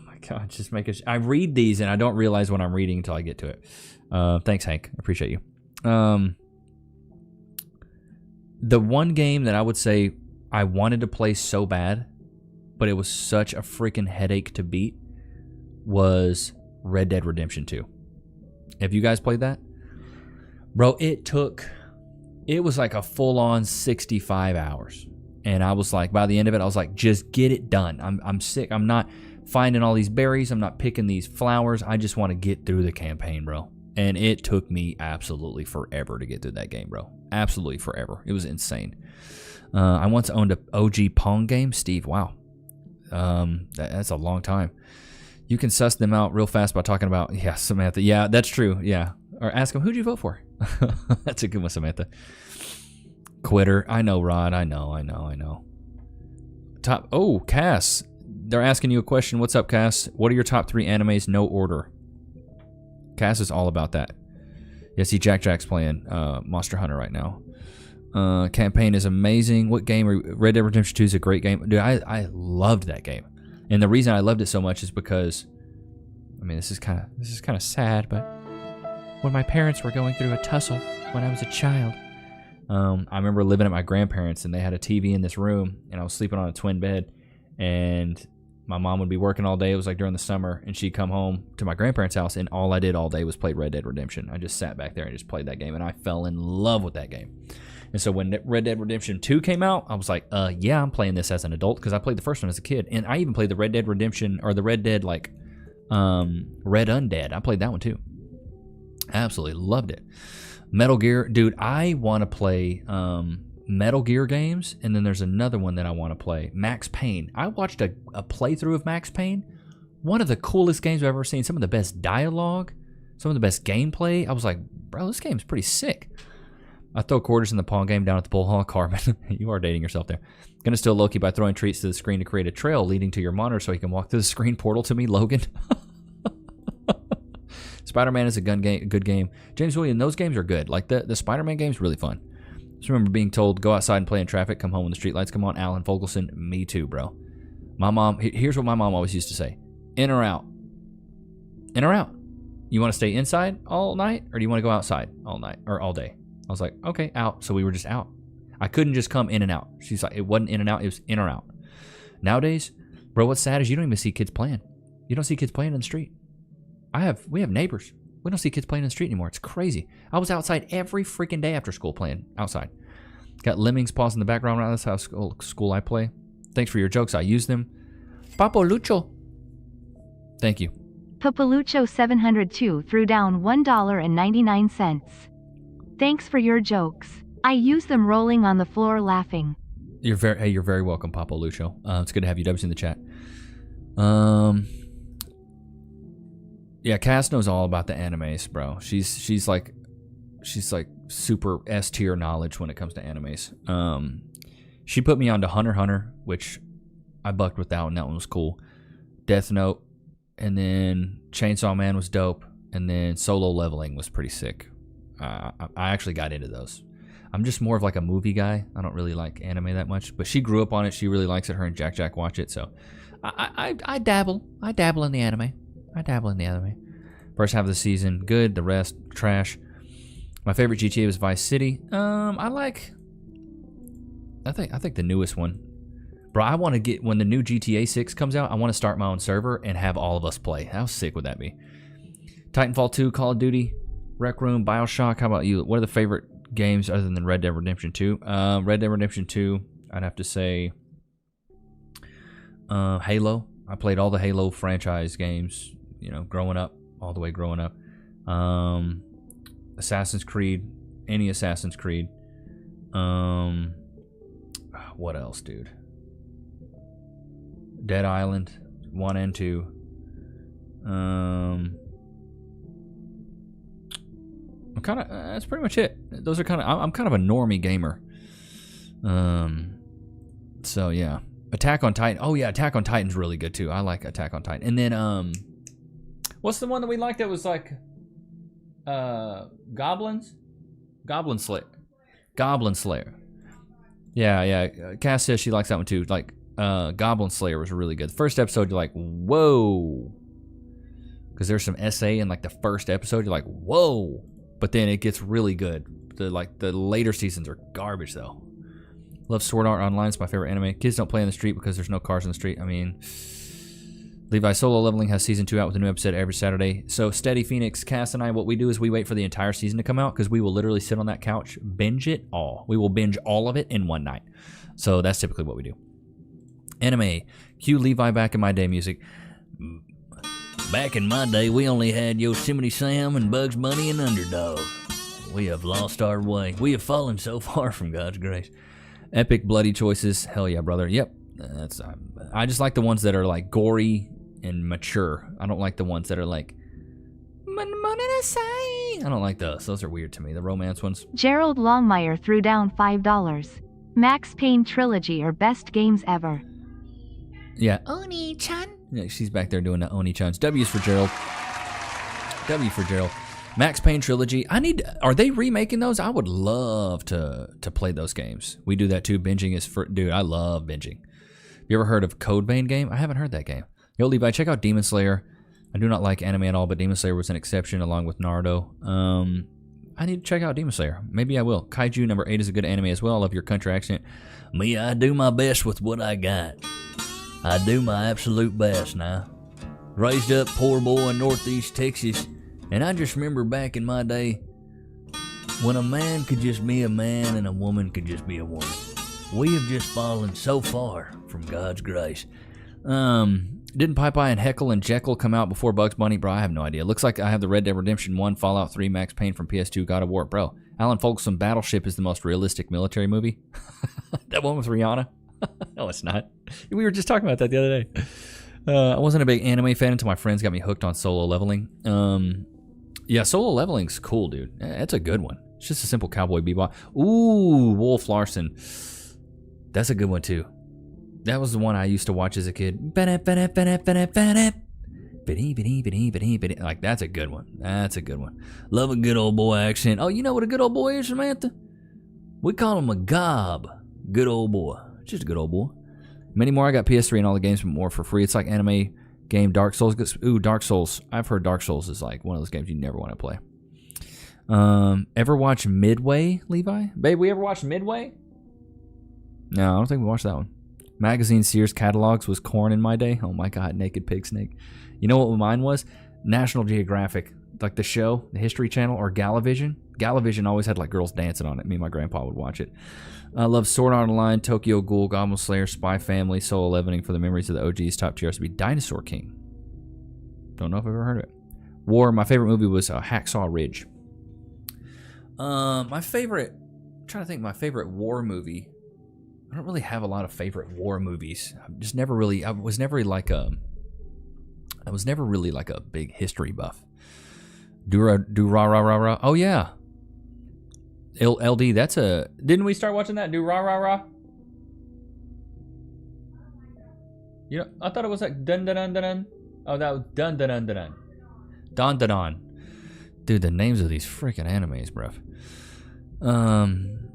my God, just make I read these and I don't realize what I'm reading until I get to it. Thanks, Hank. I appreciate you. The one game that I would say I wanted to play so bad, but it was such a freaking headache to beat, was Red Dead Redemption 2. Have you guys played that? Bro, it was like a full-on 65 hours. And I was like, by the end of it, I was like, just get it done. I'm sick. I'm not finding all these berries. I'm not picking these flowers. I just want to get through the campaign, bro. And it took me absolutely forever to get through that game, bro. Absolutely forever. It was insane. I once owned a OG Pong game. Steve, wow. That's a long time. You can suss them out real fast by talking about, yeah, Samantha. Yeah, that's true. Yeah. Or ask them, who'd you vote for? That's a good one, Samantha. Quitter. I know, Rod. I know. Cass. They're asking you a question. What's up, Cass? What are your top 3 animes? No order. Cass is all about that. Yeah, see, Jack's playing Monster Hunter right now. Campaign is amazing. What game? Red Dead Redemption 2 is a great game. Dude, I loved that game. And the reason I loved it so much is because, I mean, this is kind of sad, but when my parents were going through a tussle when I was a child, I remember living at my grandparents, and they had a TV in this room, and I was sleeping on a twin bed, and my mom would be working all day. It was like during the summer, and she'd come home to my grandparents' house, and all I did all day was play Red Dead Redemption. I just sat back there and just played that game, and I fell in love with that game. And so when Red Dead Redemption 2 came out, I was like, yeah, I'm playing this as an adult, because I played the first one as a kid, and I even played the Red Dead Redemption, or the Red Dead, like, Red Undead. I played that one too. Absolutely loved it. Metal Gear, dude, I want to play Metal Gear games, and then there's another one that I want to play, Max Payne. I watched a playthrough of Max Payne. One of the coolest games I've ever seen. Some of the best dialogue, some of the best gameplay. I was like, bro, this game's pretty sick. I throw quarters in the Pong game down at the pool hall. Carbon, you are dating yourself there. Gonna steal Loki by throwing treats to the screen to create a trail leading to your monitor so he can walk through the screen portal to me, Logan. Spider-Man is a good game. James William, those games are good. Like the Spider-Man game's really fun. Just remember being told, go outside and play in traffic, come home when the street lights come on. Alan Fogelson, me too, bro. My mom, here's what my mom always used to say. In or out? In or out? You want to stay inside all night, or do you want to go outside all night or all day? I was like, okay, out. So we were just out. I couldn't just come in and out. She's like, it wasn't in and out, it was in or out. Nowadays, bro, what's sad is you don't even see kids playing. You don't see kids playing in the street. We have neighbors. We don't see kids playing in the street anymore. It's crazy. I was outside every freaking day after school playing outside. Got lemmings paws in the background. That's how school I play. Thanks for your jokes. I use them. Papo Lucho. Thank you. Papalucho 702 threw down $1.99. Thanks for your jokes. I use them rolling on the floor laughing. You're very welcome, Papo Lucho. It's good to have you. W's in the chat. Yeah, Cass knows all about the animes, bro. She's like super S tier knowledge when it comes to animes. She put me onto Hunter x Hunter, which I bucked with that one. That one was cool. Death Note, and then Chainsaw Man was dope, and then Solo Leveling was pretty sick. I actually got into those. I'm just more of like a movie guy. I don't really like anime that much, but she grew up on it. She really likes it. Her and Jack watch it, so I dabble. I dabble in the anime. First half of the season, good. The rest, trash. My favorite GTA was Vice City. I think the newest one. Bro, I want to get, when the new GTA 6 comes out, I want to start my own server and have all of us play. How sick would that be? Titanfall 2, Call of Duty, Rec Room, Bioshock. How about you? What are the favorite games other than Red Dead Redemption 2? Red Dead Redemption 2, I'd have to say Halo. I played all the Halo franchise games, growing up, all the way growing up. Assassin's Creed, any Assassin's Creed. What else, dude? Dead Island 1 and 2. I'm kind of. That's pretty much it. Those are kind of. I'm kind of a normie gamer. So yeah, Attack on Titan. Oh yeah, Attack on Titan's really good too. I like Attack on Titan. And then what's the one that we liked that was like goblins? Goblin Slayer. Yeah. Cass says she likes that one too. Like Goblin Slayer was really good. The first episode, you're like, whoa, because there's some SA in like the first episode. You're like, whoa, but then it gets really good. The later seasons are garbage though. Love Sword Art Online. It's my favorite anime. Kids don't play in the street because there's no cars in the street. I mean, Levi Solo Leveling has season 2 out with a new episode every Saturday. So Steady Phoenix, Cass, and I, what we do is we wait for the entire season to come out because we will literally sit on that couch, binge it all. We will binge all of it in one night. So that's typically what we do. Anime. Cue Levi Back in My Day music. Back in my day, we only had Yosemite Sam and Bugs Bunny and Underdog. We have lost our way. We have fallen so far from God's grace. Epic bloody choices. Hell yeah, brother. Yep. I just like the ones that are like gory and mature. I don't like the ones that are like I don't like those. Those are weird to me. The romance ones. Gerald Longmire threw down $5. Max Payne trilogy or best games ever. Yeah. Oni-chan. Yeah, she's back there doing the Oni-chans. W's for Gerald. W for Gerald. Max Payne trilogy. Are they remaking those? I would love to play those games. We do that too. Binging is for, dude, I love binging. You ever heard of Code Vein game? I haven't heard that game. Yo, Levi, check out Demon Slayer. I do not like anime at all, but Demon Slayer was an exception along with Naruto. I need to check out Demon Slayer. Maybe I will. Kaiju number 8 is a good anime as well. I love your country accent. Me, I do my best with what I got. I do my absolute best now. Raised up poor boy in Northeast Texas. And I just remember back in my day when a man could just be a man and a woman could just be a woman. We have just fallen so far from God's grace. Didn't Popeye and Heckle and Jekyll come out before Bugs Bunny? Bro, I have no idea. Looks like I have the Red Dead Redemption 1, Fallout 3, Max Payne from PS2, God of War. Bro, Alan Folsom Battleship is the most realistic military movie. That one with Rihanna? No, it's not. We were just talking about that the other day. I wasn't a big anime fan until my friends got me hooked on Solo Leveling. Yeah, Solo Leveling's cool, dude. It's a good one. It's just a simple Cowboy Bebop. Ooh, Wolf Larson. That's a good one, too. That was the one I used to watch as a kid. Like, that's a good one. That's a good one. Love a good old boy accent. Oh, you know what a good old boy is, Samantha? We call him a gob. Good old boy. Just a good old boy. Many more. I got PS3 and all the games more for free. It's like anime game Dark Souls. Ooh, Dark Souls. I've heard Dark Souls is like one of those games you never want to play. Ever watch Midway, Levi? Babe, we ever watched Midway? No, I don't think we watched that one. Magazine Sears catalogs was corn in my day. Oh my God, Naked Pig Snake. You know what mine was? National Geographic, like the show, the History Channel, or Galavision. Galavision always had like girls dancing on it. Me and my grandpa would watch it. I love Sword Art Online, Tokyo Ghoul, Goblin Slayer, Spy Family, Solo Leveling for the memories of the OGs. Top tier has to be Dinosaur King. Don't know if I've ever heard of it. War, my favorite movie was Hacksaw Ridge. My favorite, I'm trying to think my favorite war movie. I don't really have a lot of favorite war movies. I'm just never really, I was never like a big history buff. Do-ra-ra-ra-ra. Oh yeah. LD, that's a, didn't we start watching that? Do-ra-ra-ra? You know, I thought it was like dun-dun-dun-dun-dun. Oh, that was dun-dun-dun-dun-dun. Dun-dun-dun. Dude, the names of these freaking animes, bruv.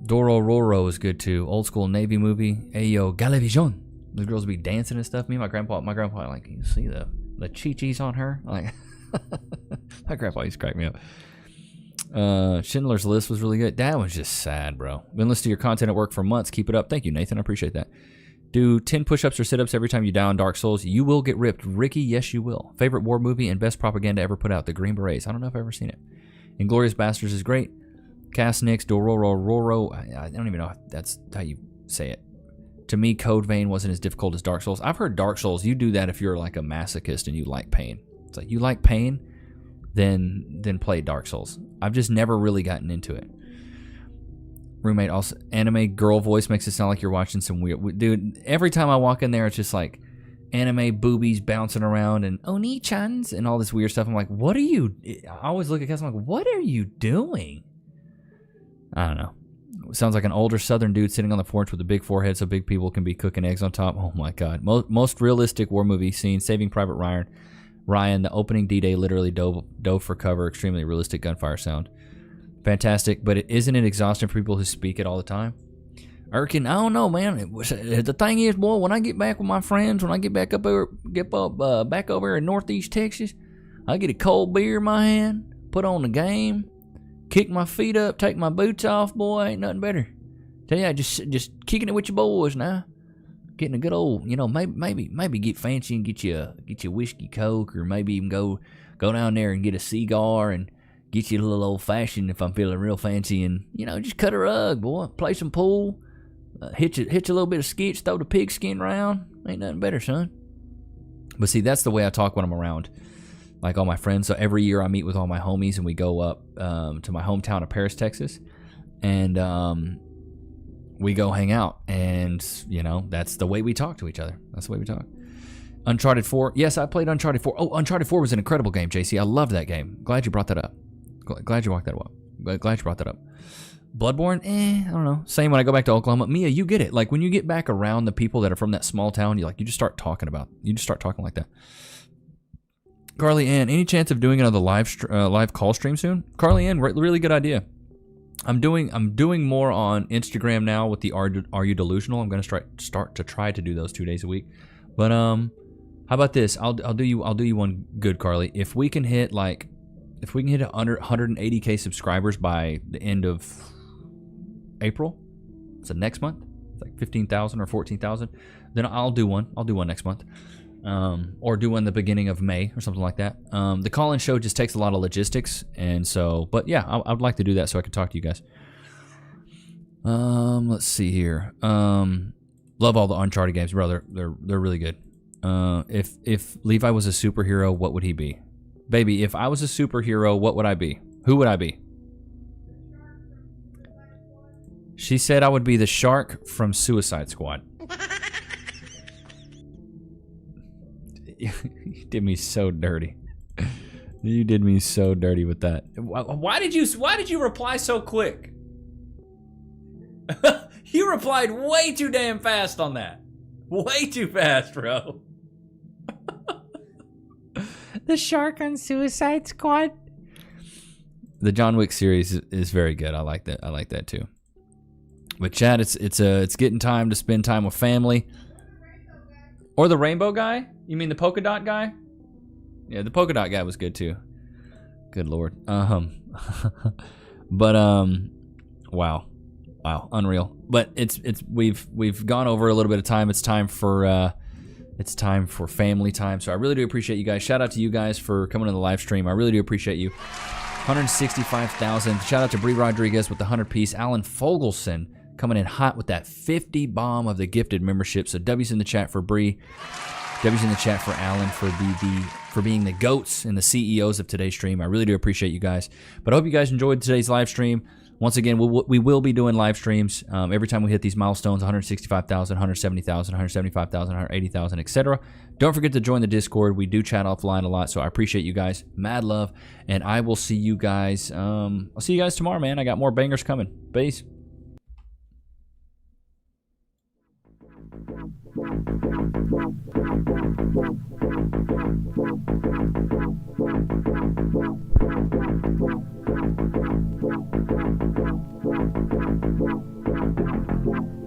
Dorororo is good too. Old school Navy movie. Ayo, Galavision. The girls be dancing and stuff. Me and my grandpa like, you see the chi-chis on her? Like, my grandpa used to crack me up. Schindler's List was really good. That was just sad, bro. Been listening to your content at work for months. Keep it up. Thank you, Nathan. I appreciate that. Do 10 push-ups or sit-ups every time you die on Dark Souls. You will get ripped. Ricky, yes, you will. Favorite war movie and best propaganda ever put out? The Green Berets. I don't know if I've ever seen it. Inglourious Bastards is great. Cass Nix, Dororo. I don't even know if that's how you say it. To me, Code Vein wasn't as difficult as Dark Souls. I've heard Dark Souls, you do that if you're like a masochist and you like pain. It's like, you like pain, then play Dark Souls. I've just never really gotten into it. Roommate also, anime girl voice makes it sound like you're watching some weird, dude, every time I walk in there, it's just like, anime boobies bouncing around and oni-chans and all this weird stuff. I'm like, what are you? I always look at guys. I'm like, what are you doing? I don't know. Sounds like an older Southern dude sitting on the porch with a big forehead, so big people can be cooking eggs on top. Oh my God! Most realistic war movie scene: Saving Private Ryan. The opening D-Day literally dove for cover. Extremely realistic gunfire sound. Fantastic, but isn't it exhausting for people who speak it all the time? Erkin, I don't know, man. The thing is, boy, when I get back with my friends, when I get back back over here in Northeast Texas, I get a cold beer in my hand, put on the game, kick my feet up, take my boots off, boy. Ain't nothing better. Tell you, just kicking it with your boys now, getting a good old, maybe get fancy and get you a whiskey coke, or maybe even go down there and get a cigar and get you a little old fashioned if I'm feeling real fancy, and just cut a rug, boy. Play some pool. Hitch a little bit of sketch, throw the pigskin around. Ain't nothing better, son. But see, that's the way I talk when I'm around, like, all my friends. So every year I meet with all my homies, and we go up to my hometown of Paris, Texas, and we go hang out. And that's the way we talk to each other. That's the way we talk. Uncharted 4. Yes, I played Uncharted 4. Oh, Uncharted 4 was an incredible game, JC. I loved that game. Glad you brought that up. Glad you brought that up. Bloodborne, I don't know. Same when I go back to Oklahoma. Mia, you get it. Like, when you get back around the people that are from that small town, you just start talking like that. Carly Ann, any chance of doing another live call stream soon? Carly Ann, really good idea. I'm doing more on Instagram now with the Are You Delusional. I'm gonna start to try to do those 2 days a week. But how about this? I'll do you one good, Carly. If we can hit 180K subscribers by the end of April, so next month, it's like 15,000 or 14,000, then I'll do one next month, or do one the beginning of May or something like that. The call-in show just takes a lot of logistics, and so, but yeah, I'd like to do that so I can talk to you guys. Let's see here. Love all the Uncharted games, brother. They're really good. If Levi was a superhero, what would he be? Baby, if I was a superhero, what would I be? Who would I be? She said I would be the shark from Suicide Squad. You did me so dirty. You did me so dirty with that. Why did you reply so quick? You replied way too damn fast on that. Way too fast, bro. The shark on Suicide Squad. The John Wick series is very good. I like that. I like that too. But Chad, it's getting time to spend time with family. Or the rainbow guy? You mean the polka dot guy? Yeah, the polka dot guy was good too. Good lord. But wow, unreal. But we've gone over a little bit of time. It's time for family time. So I really do appreciate you guys. Shout out to you guys for coming to the live stream. I really do appreciate you. 165,000. Shout out to Bree Rodriguez with the 100-piece. Alan Fogelson coming in hot with that 50 bomb of the gifted membership. So W's in the chat for Bree. W's in the chat for Alan for being the goats and the CEOs of today's stream. I really do appreciate you guys. But I hope you guys enjoyed today's live stream. Once again, we will be doing live streams every time we hit these milestones: 165,000, 170,000, 175,000, 180,000, etc. Don't forget to join the Discord. We do chat offline a lot, so I appreciate you guys. Mad love, and I will see you guys. I'll see you guys tomorrow, man. I got more bangers coming. Peace. Thank you.